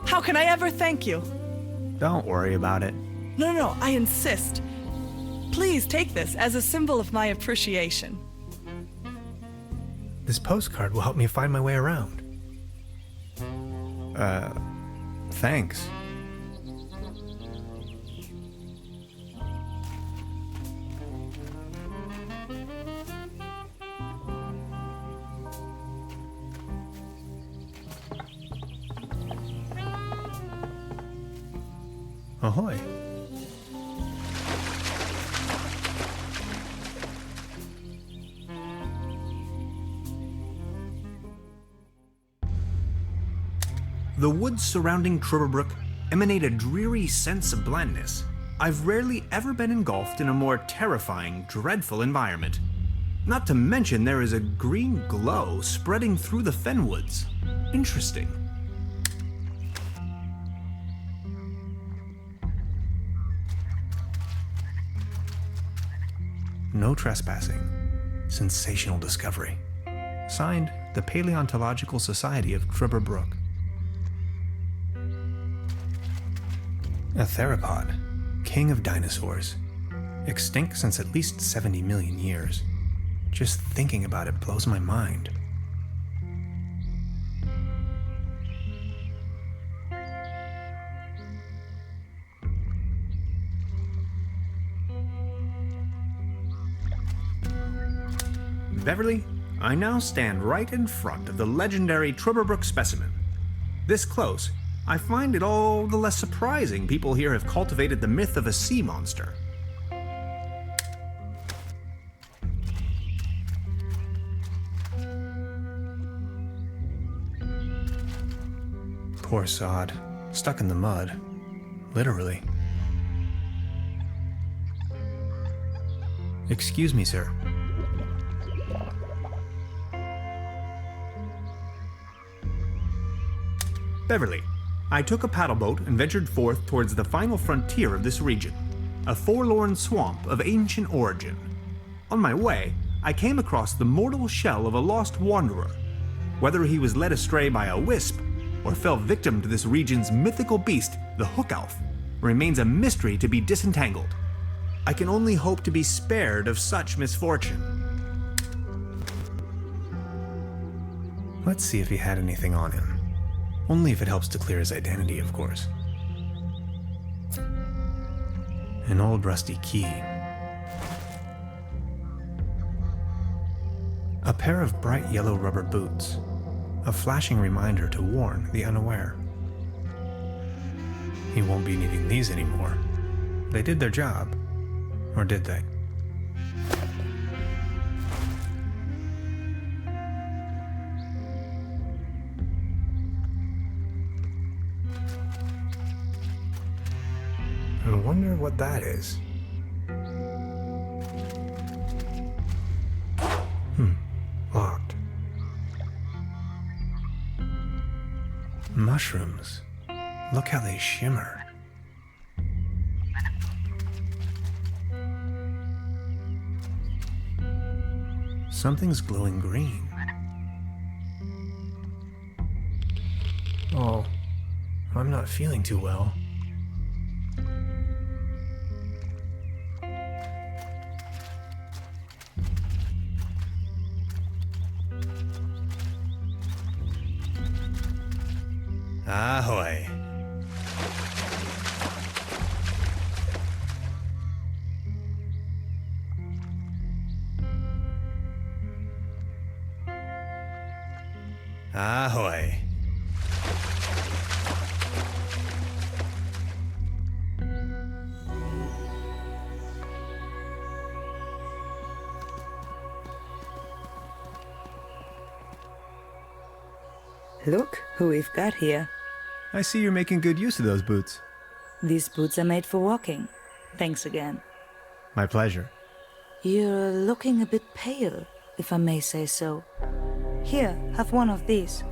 S6: How can I ever thank you?
S1: Don't worry about it.
S6: No, I insist. Please take this as a symbol of my appreciation.
S1: This postcard will help me find my way around. Thanks. Ahoy. The woods surrounding Truberbrook emanate a dreary sense of blandness. I've rarely ever been engulfed in a more terrifying, dreadful environment. Not to mention there is a green glow spreading through the fenwoods. Interesting. No trespassing. Sensational discovery. Signed, the Paleontological Society of Truberbrook. A theropod, king of dinosaurs. Extinct since at least 70 million years. Just thinking about it blows my mind. Beverly, I now stand right in front of the legendary Truberbrook specimen. This close, I find it all the less surprising people here have cultivated the myth of a sea monster. Poor sod, stuck in the mud, literally. Excuse me, sir. Beverly, I took a paddle boat and ventured forth towards the final frontier of this region, a forlorn swamp of ancient origin. On my way, I came across the mortal shell of a lost wanderer. Whether he was led astray by a wisp or fell victim to this region's mythical beast, the Hook Elf, remains a mystery to be disentangled. I can only hope to be spared of such misfortune. Let's see if he had anything on him. Only if it helps to clear his identity, of course. An old rusty key. A pair of bright yellow rubber boots. A flashing reminder to warn the unaware. He won't be needing these anymore. They did their job. Or did they? I wonder what that is. Locked. Mushrooms.
S11: Look how they shimmer. Something's glowing green. Oh, I'm not feeling too well. Ahoy. Ahoy.
S12: Look who we've got here.
S1: I see you're making good use of those boots.
S12: These boots are made for walking. Thanks again.
S1: My pleasure.
S12: You're looking a bit pale, if I may say so. Here, have one of these.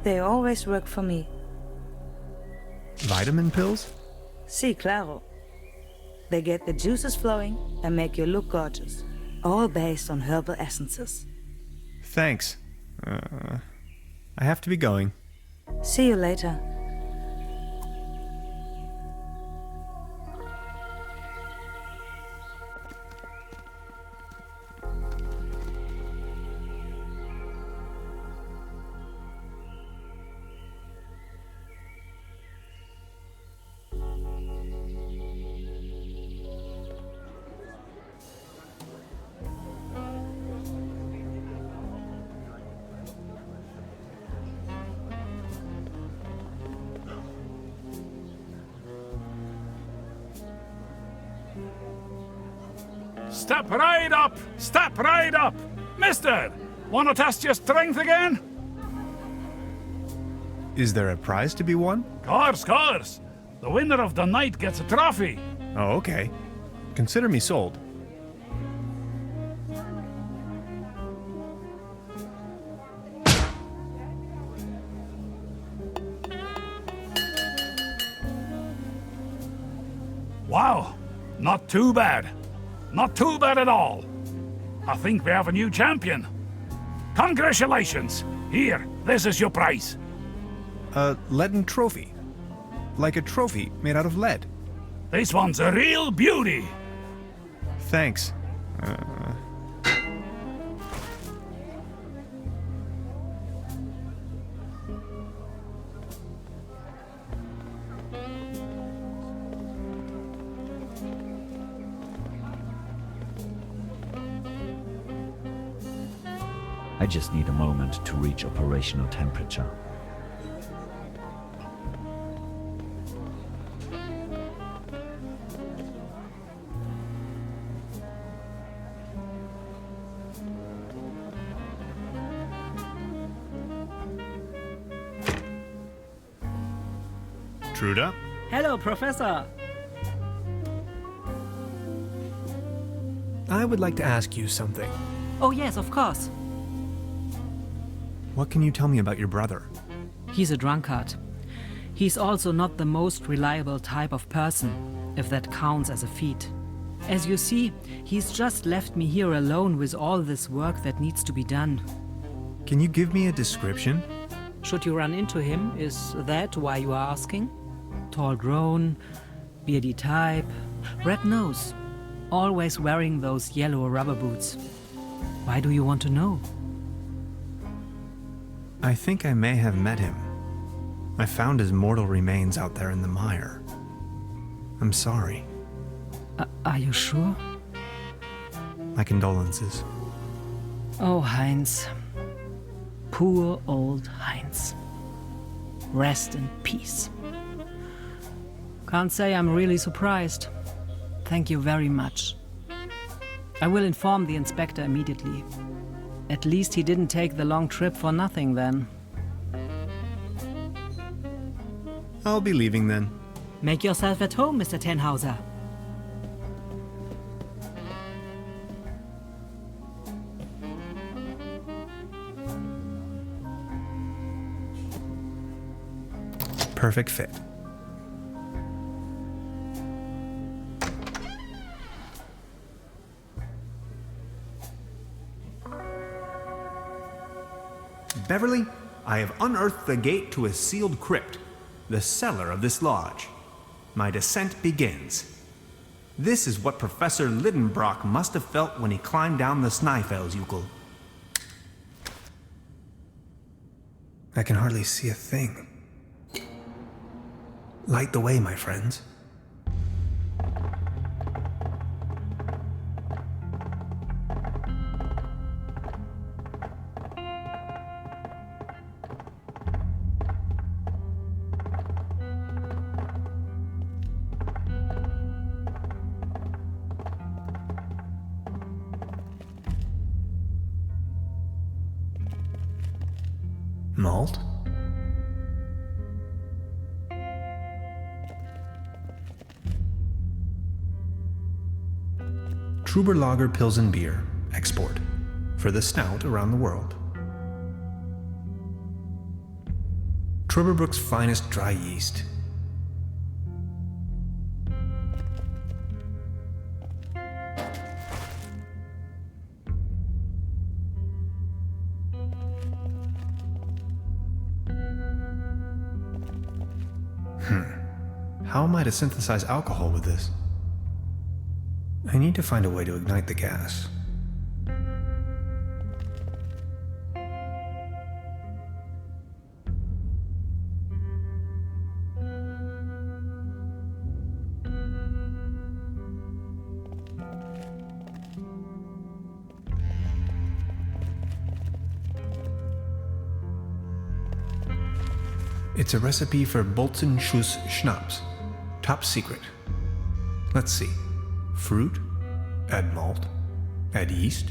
S12: They always work for me.
S1: Vitamin pills?
S12: Si, claro. They get the juices flowing and make you look gorgeous. All based on herbal essences.
S1: Thanks. I have to be going.
S12: See you later.
S8: Step right up! Step right up! Mister, wanna test your strength again?
S1: Is there a prize to be won?
S8: Course. The winner of the night gets a trophy.
S1: Oh, okay. Consider me sold.
S8: Wow, not too bad. Not too bad at all. I think we have a new champion. Congratulations. Here, this is your prize.
S1: A leaden trophy. Like a trophy made out of lead.
S8: This one's a real beauty.
S1: Thanks.
S7: I just need a moment to reach operational temperature.
S1: Truda?
S4: Hello, Professor.
S11: I would like to ask you something.
S4: Oh, yes, of course.
S1: What can you tell me about your brother?
S4: He's a drunkard. He's also not the most reliable type of person, if that counts as a feat. As you see, he's just left me here alone with all this work that needs to be done.
S1: Can you give me a description?
S4: Should you run into him, is that why you are asking? Tall grown, beardy type, red nose, always wearing those yellow rubber boots. Why do you want to know?
S1: I think I may have met him. I found his mortal remains out there in the mire. I'm sorry.
S4: Are you sure?
S1: My condolences.
S4: Oh, Heinz. Poor old Heinz. Rest in peace. Can't say I'm really surprised. Thank you very much. I will inform the inspector immediately. At least he didn't take the long trip for nothing then.
S1: I'll be leaving then.
S4: Make yourself at home, Mr. Tenhauser.
S1: Perfect fit. Beverly, I have unearthed the gate to a sealed crypt, the cellar of this lodge. My descent begins. This is what Professor Lidenbrock must have felt when he climbed down the Snæfellsjökull. I can hardly see a thing. Light the way, my friends. Malt? Truberlager Pilsen beer, export, for the stout around the world. Truberbrook's finest dry yeast. How am I to synthesize alcohol with this? I need to find a way to ignite the gas. It's a recipe for Bolzenschuss schnapps. Top secret. Let's see. Fruit, add malt, add yeast,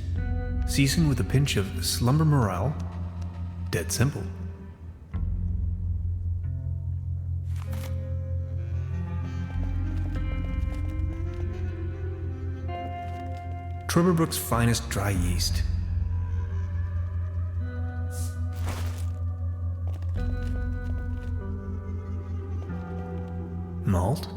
S1: season with a pinch of slumber morel. Dead simple. Truberbrook's finest dry yeast. Malt.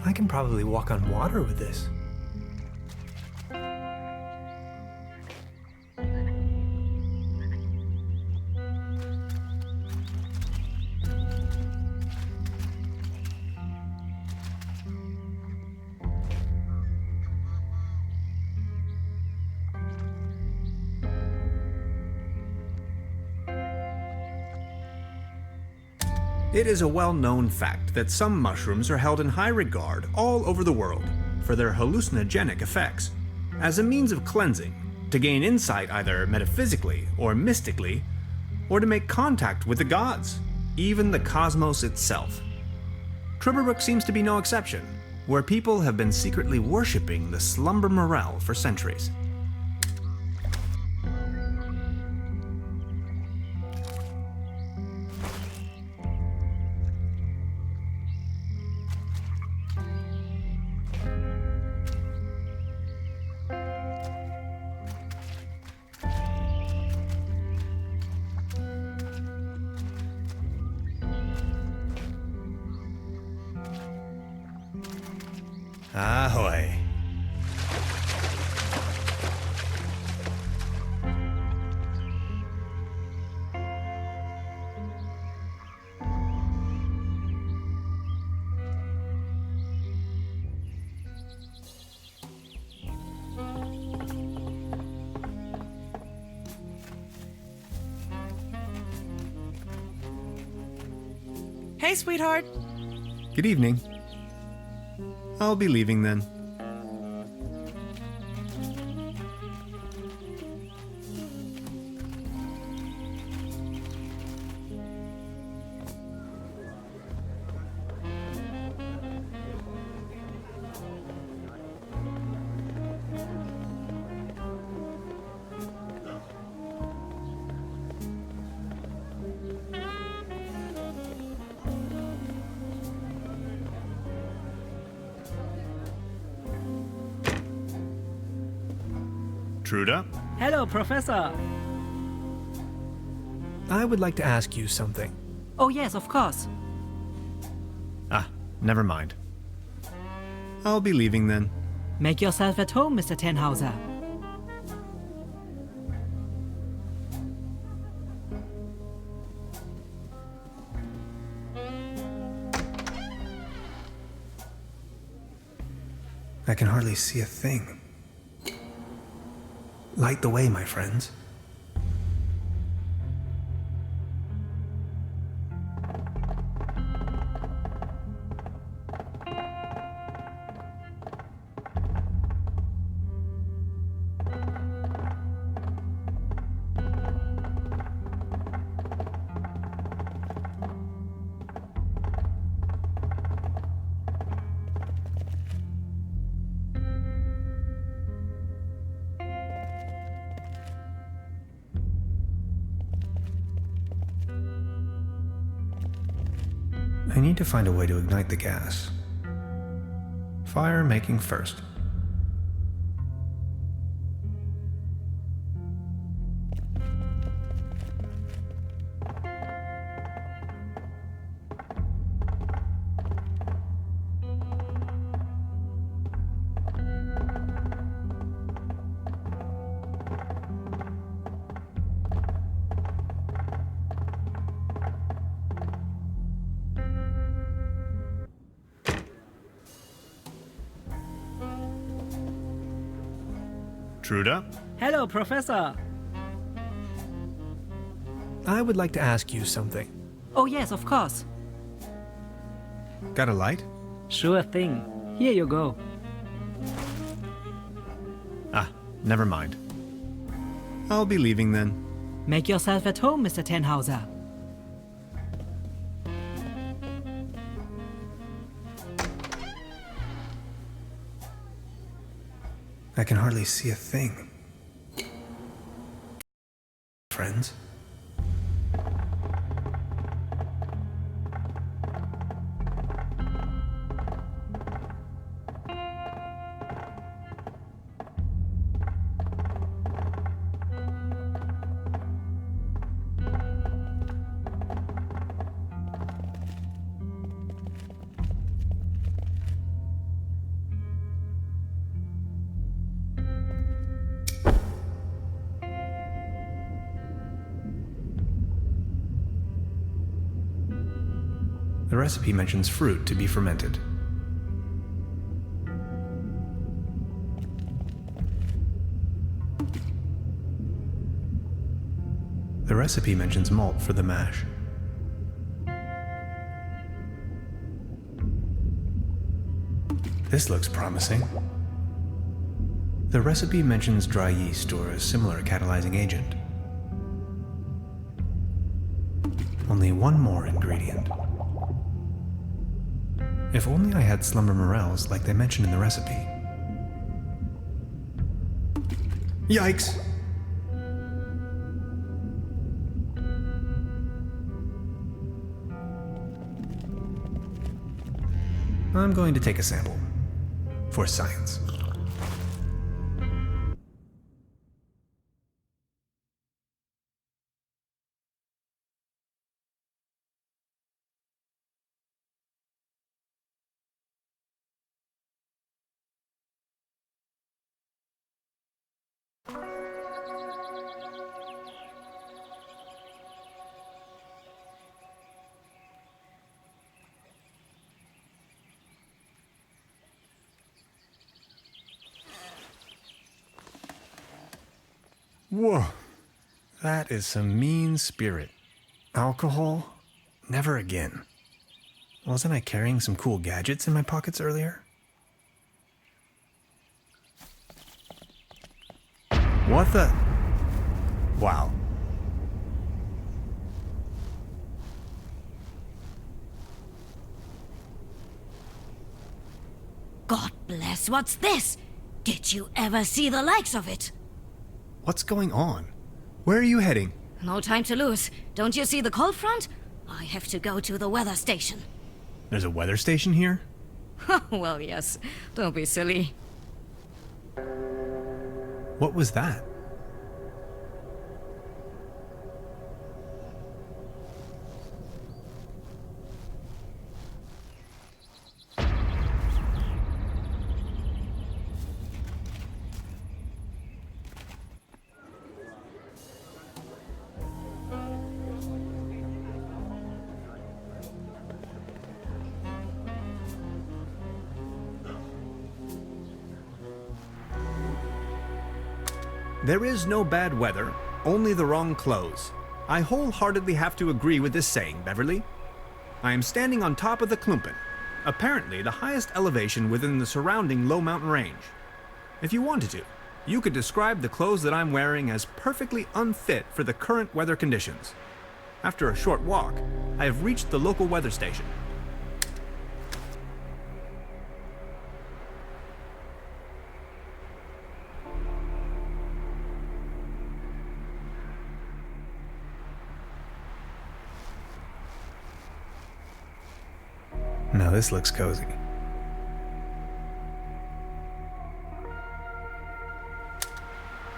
S1: I can probably walk on water with this. It is a well-known fact that some mushrooms are held in high regard all over the world for their hallucinogenic effects, as a means of cleansing, to gain insight either metaphysically or mystically, or to make contact with the gods, even the cosmos itself. Truberbrook seems to be no exception, where people have been secretly worshipping the slumber morel for centuries. Ahoy.
S6: Hey, sweetheart.
S1: Good evening. I'll be leaving then. Truda?
S4: Hello, Professor.
S11: I would like to ask you something.
S4: Oh, yes, of course.
S1: Ah, never mind. I'll be leaving then.
S4: Make yourself at home, Mr. Tenhauser.
S11: I can hardly see a thing. Light the way, my friends. I need to find a way to ignite the gas. Fire making first.
S1: Truda?
S4: Hello, Professor.
S11: I would like to ask you something.
S4: Oh, yes, of course.
S1: Got a light?
S4: Sure thing. Here you go.
S1: Ah, never mind. I'll be leaving then.
S4: Make yourself at home, Mr. Tenhauser.
S11: I can hardly see a thing. Friends? The recipe mentions fruit to be fermented. The recipe mentions malt for the mash. This looks promising. The recipe mentions dry yeast or a similar catalyzing agent. Only one more ingredient. If only I had slumber morels like they mentioned in the recipe. Yikes! I'm going to take a sample. For science. Whoa, that is some mean spirit. Alcohol? Never again.
S1: Wasn't I carrying some cool gadgets in my pockets earlier? What the? Wow.
S14: God bless, what's this? Did you ever see the likes of it?
S1: What's going on? Where are you heading?
S14: No time to lose. Don't you see the cold front? I have to go to the weather station.
S1: There's a weather station here?
S14: Well, yes. Don't be silly.
S1: What was that? There is no bad weather, only the wrong clothes. I wholeheartedly have to agree with this saying, Beverly. I am standing on top of the Klumpen, apparently the highest elevation within the surrounding low mountain range. If you wanted to, you could describe the clothes that I'm wearing as perfectly unfit for the current weather conditions. After a short walk, I have reached the local weather station. Now this looks cozy.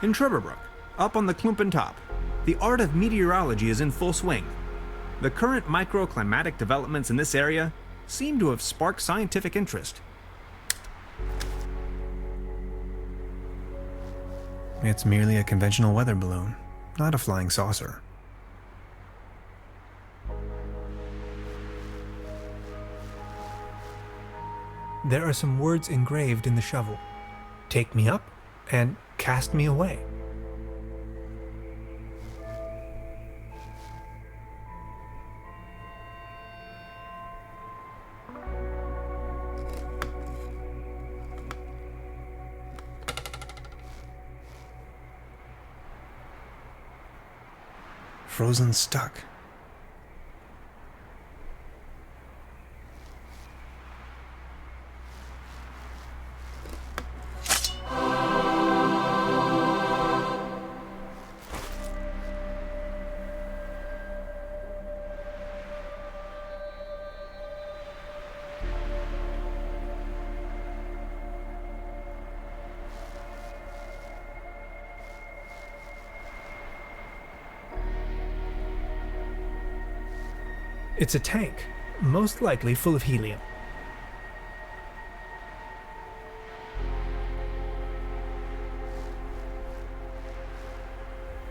S1: In Truberbrook, up on the Klumpen top, the art of meteorology is in full swing. The current microclimatic developments in this area seem to have sparked scientific interest. It's merely a conventional weather balloon, not a flying saucer.
S11: There are some words engraved in the shovel. Take me up and cast me away.
S1: Frozen stuck.
S11: It's a tank, most likely full of helium.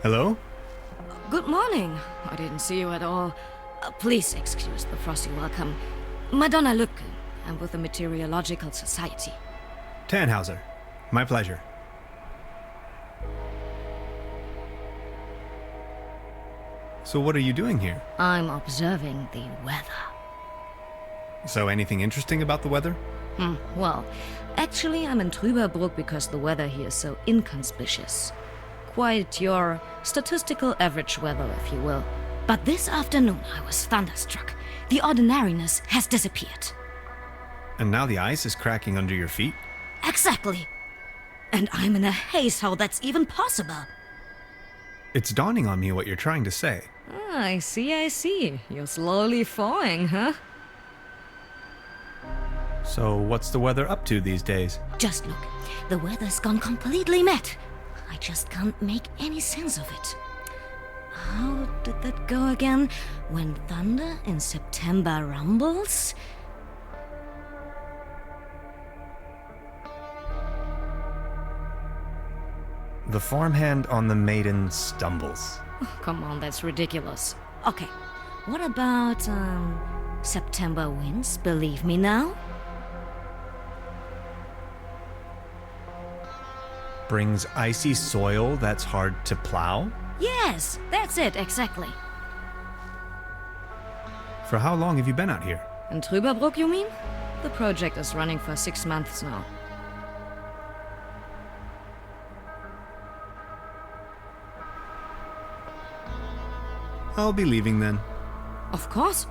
S1: Hello?
S14: Good morning. I didn't see you at all. Please excuse the frosty welcome. Madonna Lücke. I'm with the Meteorological Society.
S1: Tannhauser. My pleasure. So what are you doing here?
S14: I'm observing the weather.
S1: So anything interesting about the weather?
S14: Well, actually I'm in Truberbrook because the weather here is so inconspicuous. Quite your statistical average weather, if you will. But this afternoon I was thunderstruck. The ordinariness has disappeared.
S1: And now the ice is cracking under your feet?
S14: Exactly. And I'm in a haze how that's even possible.
S1: It's dawning on me what you're trying to say.
S14: I see. You're slowly thawing, huh?
S1: So what's the weather up to these days?
S14: Just look. The weather's gone completely mad. I just can't make any sense of it. How did that go again? When thunder in September rumbles?
S1: The farmhand on the maiden stumbles.
S14: Oh, come on, that's ridiculous. Okay, what about, September winds, believe me now?
S1: Brings icy soil that's hard to plow?
S14: Yes, that's it, exactly.
S1: For how long have you been out here?
S14: In Truberbrook, you mean? The project is running for 6 months now.
S1: I'll be leaving then.
S14: Of course.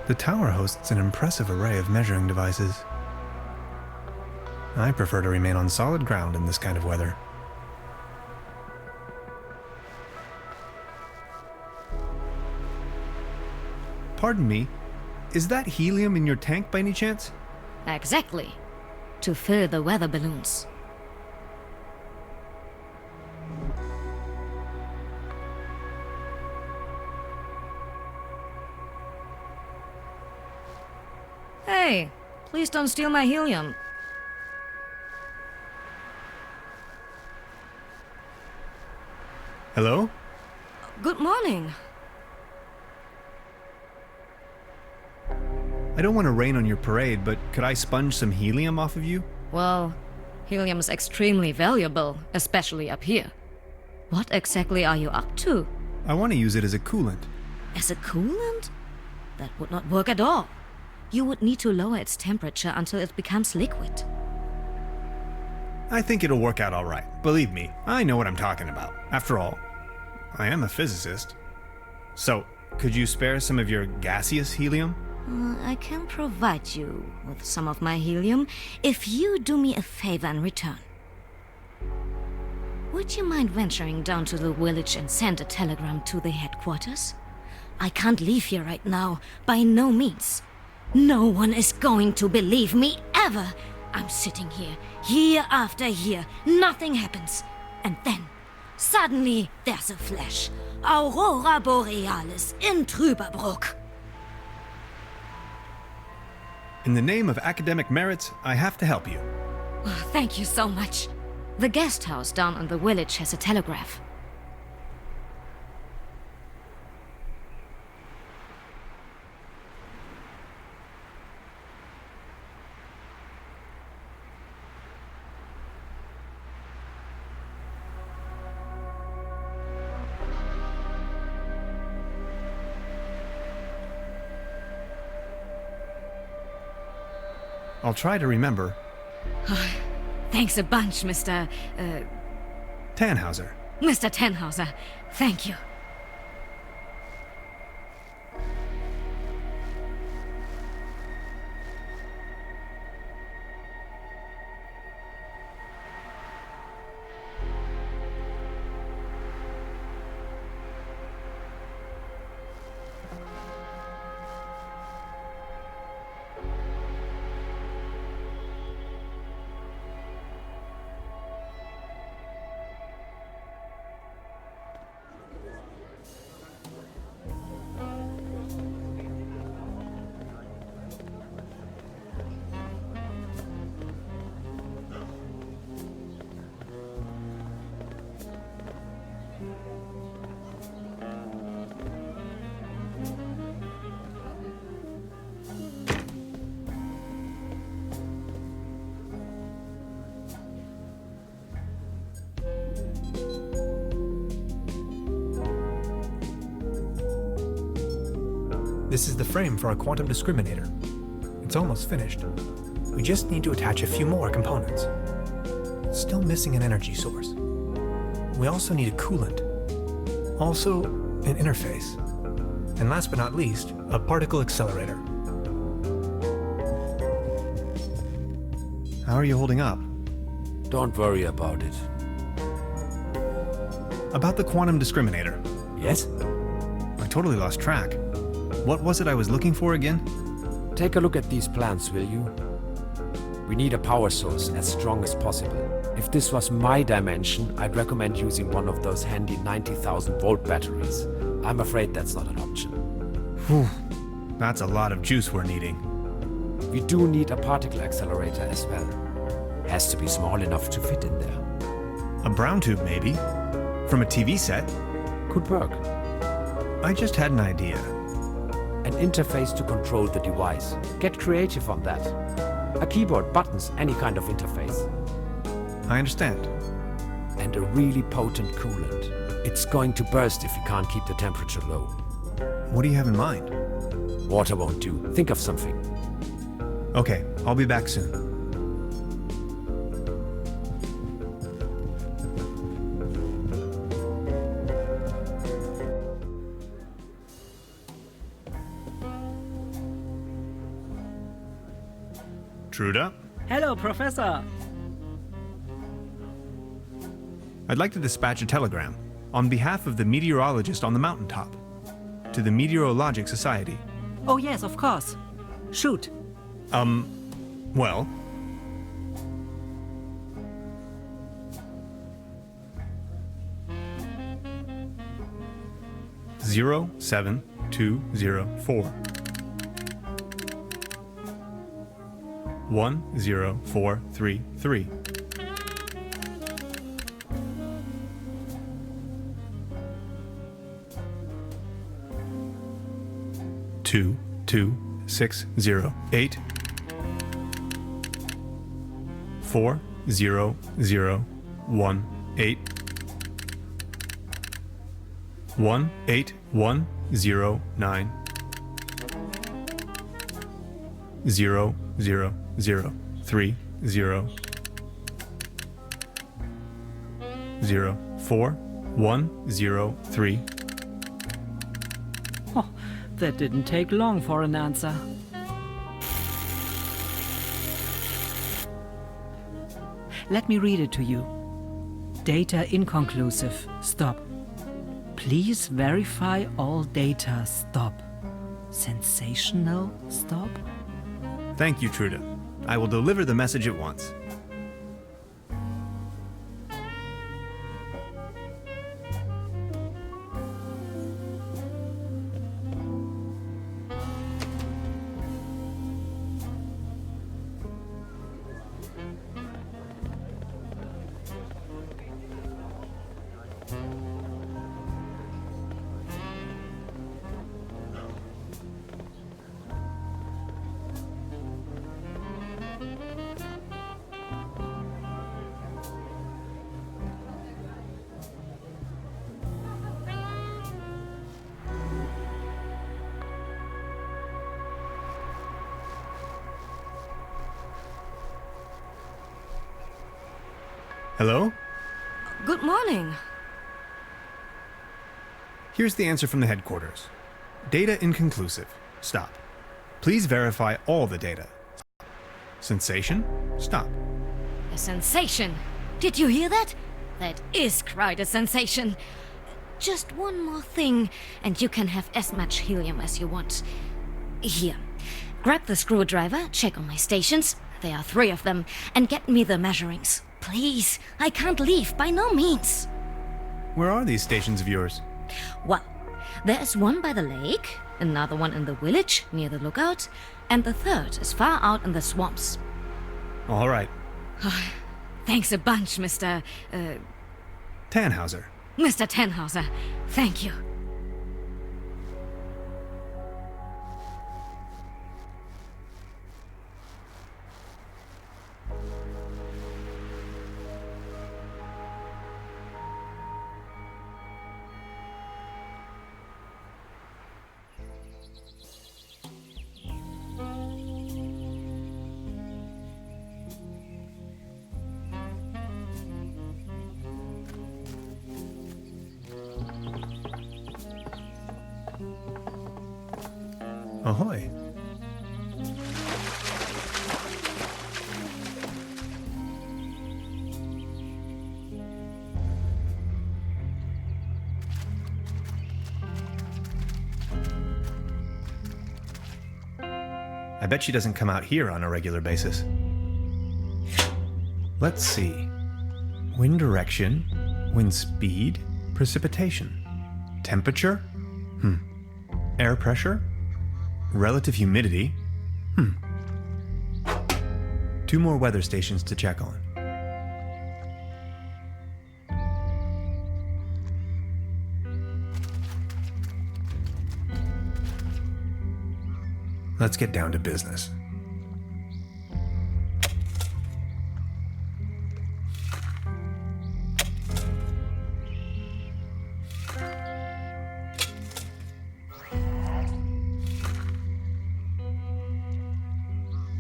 S1: The tower hosts an impressive array of measuring devices. I prefer to remain on solid ground in this kind of weather. Pardon me, is that helium in your tank by any chance?
S14: Exactly. To fill the weather balloons. Hey, please don't steal my helium.
S1: Hello?
S14: Good morning.
S1: I don't want to rain on your parade, but could I sponge some helium off of you?
S14: Well, helium is extremely valuable, especially up here. What exactly are you up to?
S1: I want to use it as a coolant.
S14: As a coolant? That would not work at all. You would need to lower its temperature until it becomes liquid.
S1: I think it'll work out all right. Believe me, I know what I'm talking about. After all, I am a physicist. So, could you spare some of your gaseous helium?
S14: I can provide you with some of my helium if you do me a favor in return. Would you mind venturing down to the village and send a telegram to the headquarters? I can't leave here right now, by no means. No one is going to believe me, ever. I'm sitting here, year after year, nothing happens. And then, suddenly, there's a flash. Aurora Borealis in Truberbrook.
S1: In the name of academic merits, I have to help you.
S14: Oh, thank you so much. The guest house down in the village has a telegraph.
S1: I'll try to remember.
S14: Thanks a bunch, Mr.
S1: Tannhauser.
S14: Mr. Tannhauser. Thank you.
S11: This is the frame for our Quantum Discriminator. It's almost finished. We just need to attach a few more components. Still missing an energy source. We also need a coolant. Also, an interface. And last but not least, a particle accelerator.
S1: How are you holding up?
S3: Don't worry about it.
S1: About the Quantum Discriminator.
S3: Yes?
S1: I totally lost track. What was it I was looking for again?
S3: Take a look at these plans, will you? We need a power source as strong as possible. If this was my dimension, I'd recommend using one of those handy 90,000 volt batteries. I'm afraid that's not an option.
S1: Whew. That's a lot of juice we're needing.
S3: We do need a particle accelerator as well. Has to be small enough to fit in there.
S1: A brown tube, maybe? From a TV set?
S3: Could work.
S1: I just had an idea.
S3: An interface to control the device. Get creative on that. A keyboard, buttons, any kind of interface.
S1: I understand.
S3: And a really potent coolant. It's going to burst if you can't keep the temperature low.
S1: What do you have in mind?
S3: Water won't do. Think of something.
S1: Okay, I'll be back soon. Truda?
S4: Hello, Professor.
S1: I'd like to dispatch a telegram on behalf of the meteorologist on the mountaintop to the Meteorologic Society.
S4: Oh, yes, of course. Shoot.
S1: Well... Zero 7204 10433 22608 40018 18109 00030 04103.
S4: Oh, that didn't take long for an answer. Let me read it to you. Data inconclusive. Stop. Please verify all data. Stop. Sensational. Stop.
S1: Thank you, Truda. I will deliver the message at once. Hello?
S14: Good morning.
S1: Here's the answer from the headquarters. Data inconclusive. Stop. Please verify all the data. Sensation? Stop.
S14: A sensation. Did you hear that? That is quite a sensation. Just one more thing, and you can have as much helium as you want. Here. Grab the screwdriver, check on my stations. There are 3 of them, and get me the measurings. Please, I can't leave, by no means.
S1: Where are these stations of yours?
S14: Well, there is one by the lake, another one in the village, near the lookout, and the 3rd is far out in the swamps.
S1: All right.
S14: Thanks a bunch, Mr.
S1: Tannhauser.
S14: Mr. Tannhauser. Thank you.
S1: Ahoy. I bet she doesn't come out here on a regular basis. Let's see. Wind direction, wind speed, precipitation, temperature, air pressure, relative humidity, 2 more weather stations to check on. Let's get down to business.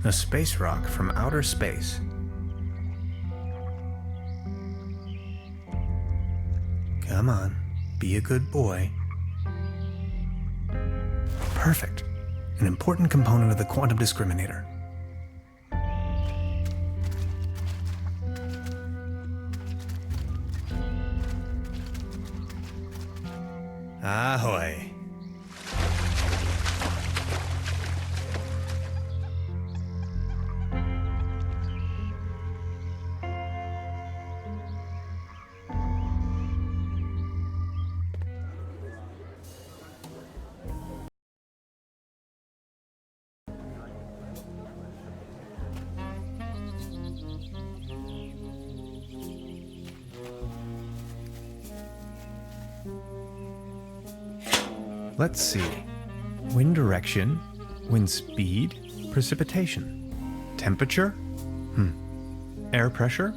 S1: A space rock from outer space. Come on, be a good boy. Perfect. An important component of the Quantum Discriminator. Ahoy. Let's see. Wind direction, wind speed, precipitation. Temperature? Air pressure?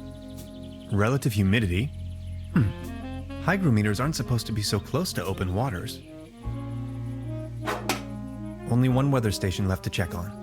S1: Relative humidity? Hygrometers aren't supposed to be so close to open waters. Only one weather station left to check on.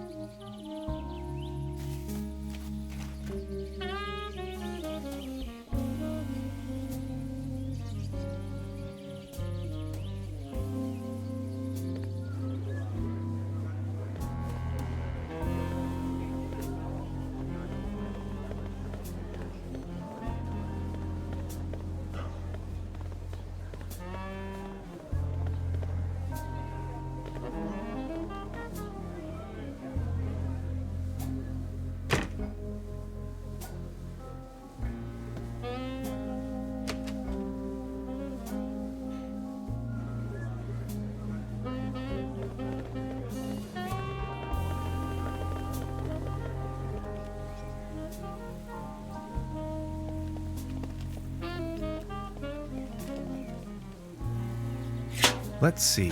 S1: Let's see.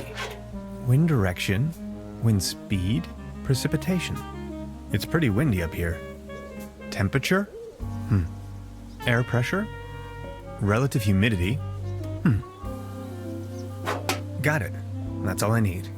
S1: Wind direction, wind speed, precipitation. It's pretty windy up here. Temperature? Air pressure? Relative humidity? Got it. That's all I need.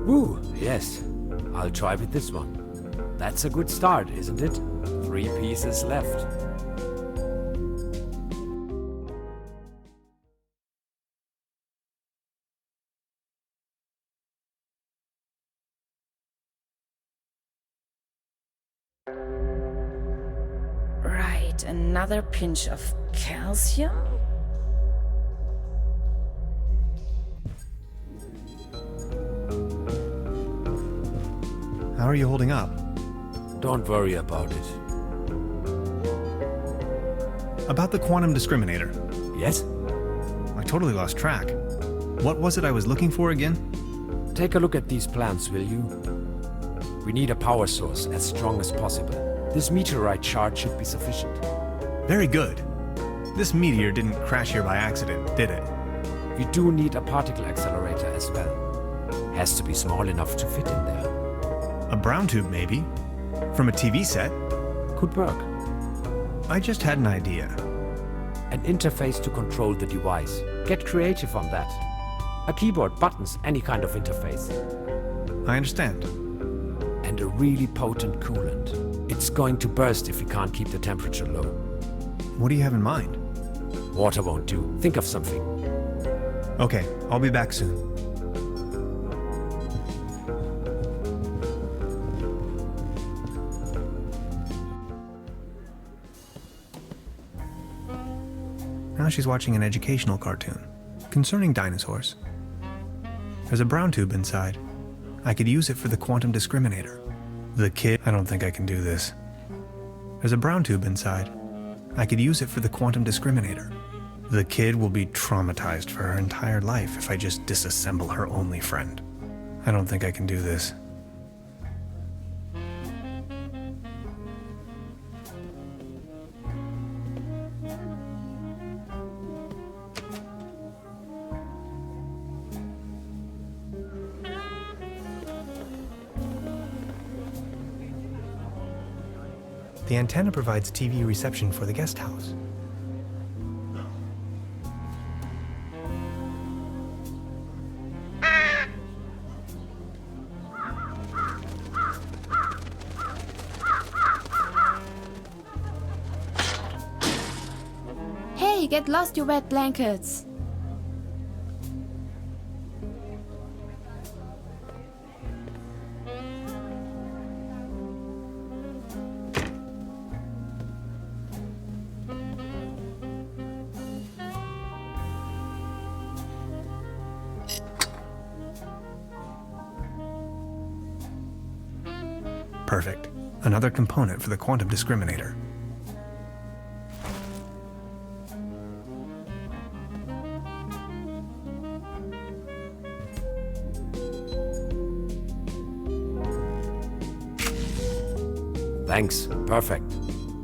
S3: Ooh, yes. I'll try with this one. That's a good start, isn't it? 3 pieces left.
S15: Right, another pinch of calcium.
S1: How are you holding up?
S3: Don't worry about it.
S1: About the Quantum Discriminator.
S3: Yes?
S1: I totally lost track. What was it I was looking for again?
S3: Take a look at these plans, will you? We need a power source as strong as possible. This meteorite shard should be sufficient.
S1: Very good. This meteor didn't crash here by accident, did it?
S3: We do need a particle accelerator as well. Has to be small enough to fit in there.
S1: A brown tube, maybe? From a TV set?
S3: Could work.
S1: I just had an idea.
S3: An interface to control the device. Get creative on that. A keyboard, buttons, any kind of interface.
S1: I understand.
S3: And a really potent coolant. It's going to burst if we can't keep the temperature low.
S1: What do you have in mind?
S3: Water won't do. Think of something.
S1: Okay, I'll be back soon. Now she's watching an educational cartoon concerning dinosaurs. There's a brown tube inside. I could use it for the Quantum Discriminator. The kid... I don't think I can do this. There's a brown tube inside. I could use it for the Quantum Discriminator. The kid will be traumatized for her entire life if I just disassemble her only friend. I don't think I can do this.
S11: The antenna provides TV reception for the guest house.
S5: Hey, get lost, you wet blankets!
S1: Perfect. Another component for the Quantum Discriminator.
S3: Thanks. Perfect.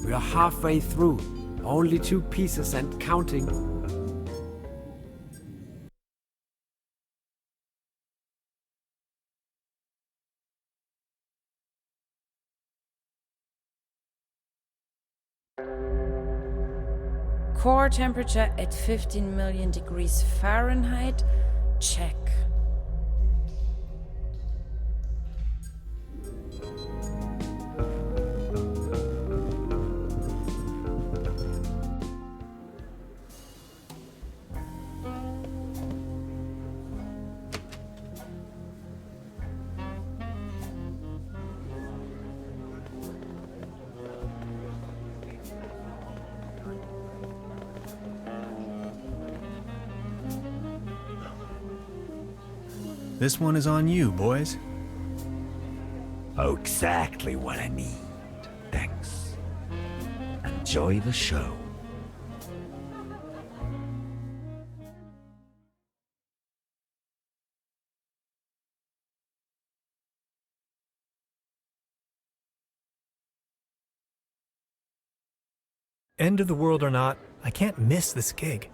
S3: We are halfway through. Only 2 pieces and counting.
S15: Core temperature at 15 million degrees Fahrenheit. Check.
S1: This one is on you, boys.
S7: Exactly what I need. Thanks. Enjoy the show.
S11: End of the world or not, I can't miss this gig.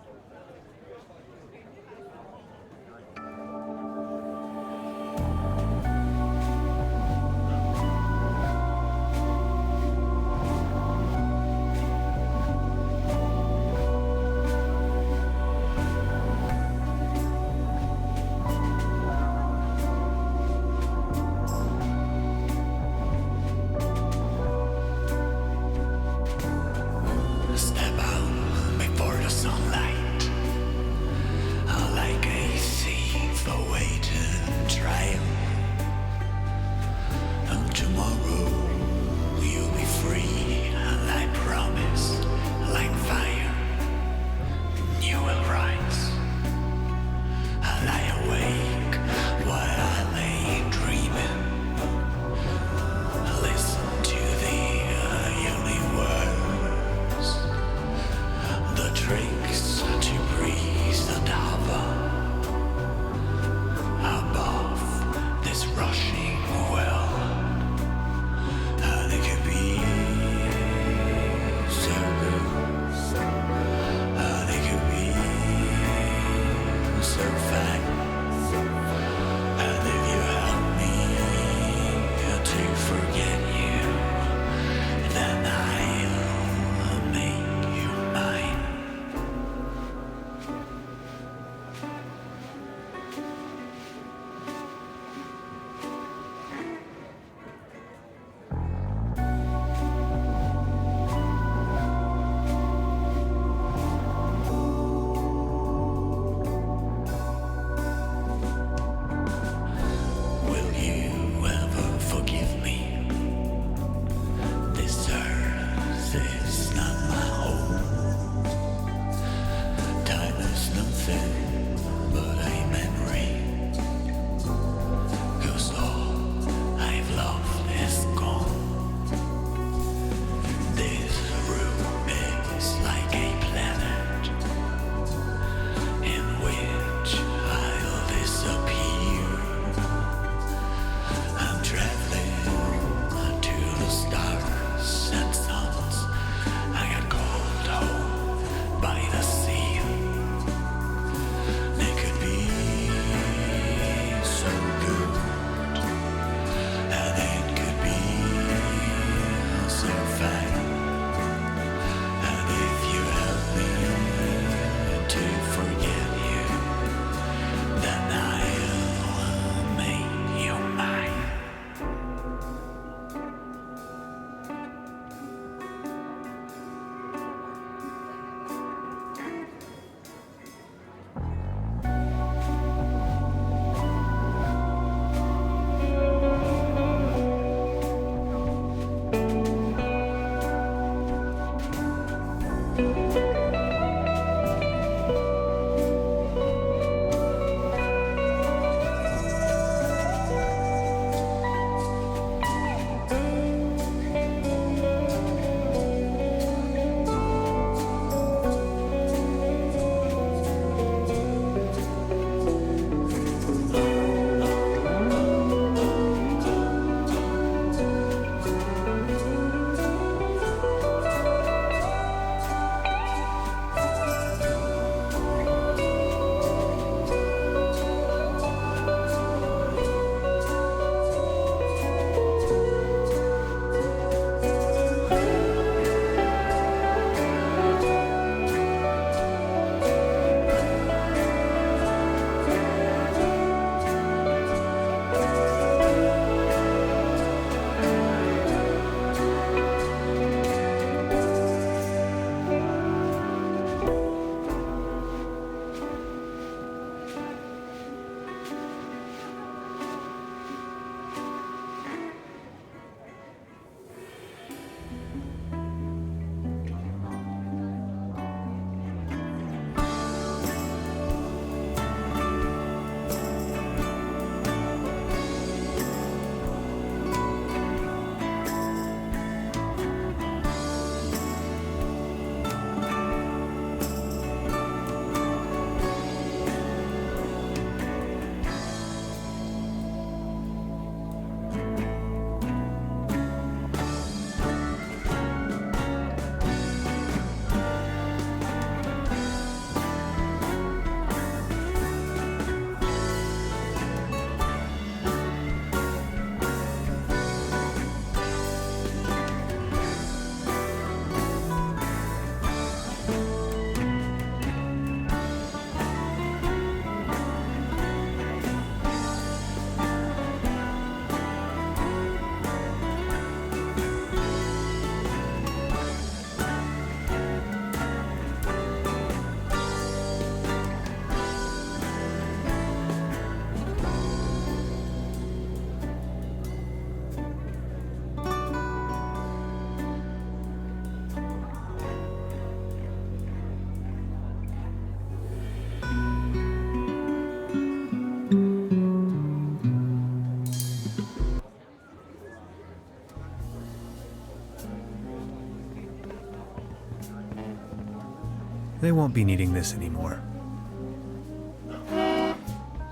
S1: They won't be needing this anymore.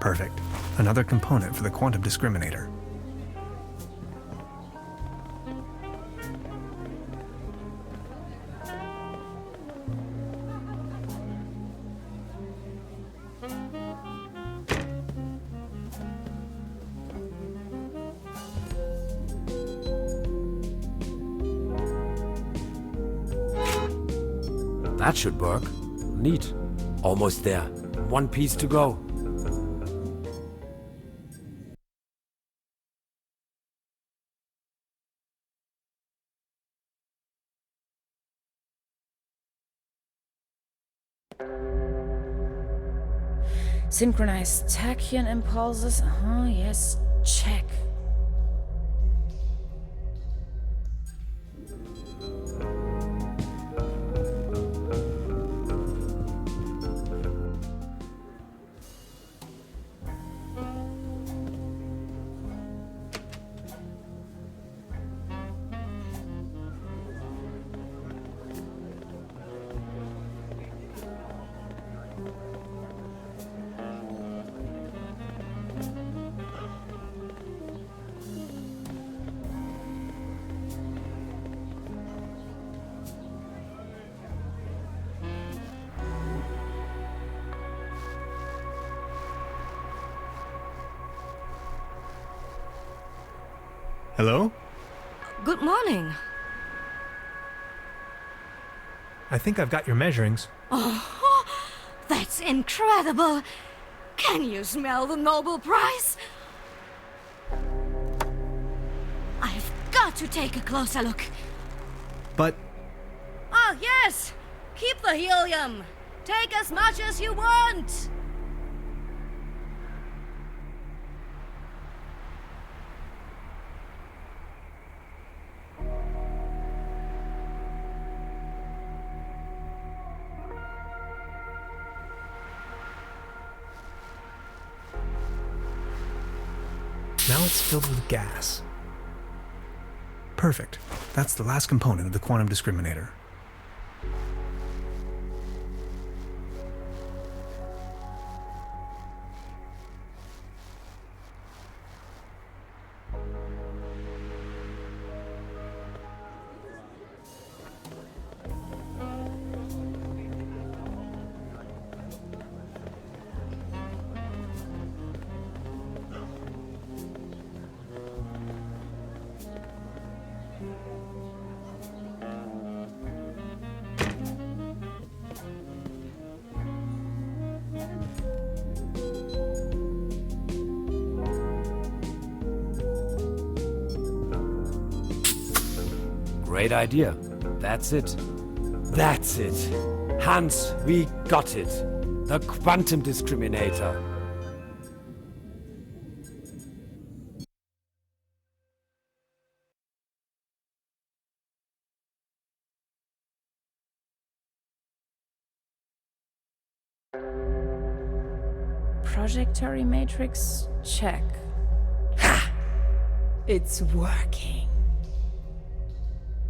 S1: Perfect. Another component for the Quantum Discriminator.
S3: That should work. Neat. Almost there. One piece to go.
S15: Synchronized tachyon impulses. Yes, check.
S1: Hello?
S14: Good morning.
S11: I think I've got your measurings.
S14: Oh, that's incredible. Can you smell the Nobel Prize? I've got to take a closer look.
S1: But...
S14: Ah, yes! Keep the helium! Take as much as you want!
S1: Now it's filled with gas. Perfect. That's the last component of the Quantum Discriminator.
S3: Great idea. That's it. That's it. Hans, we got it. The Quantum Discriminator.
S15: Projectory matrix, check. Ha! It's working.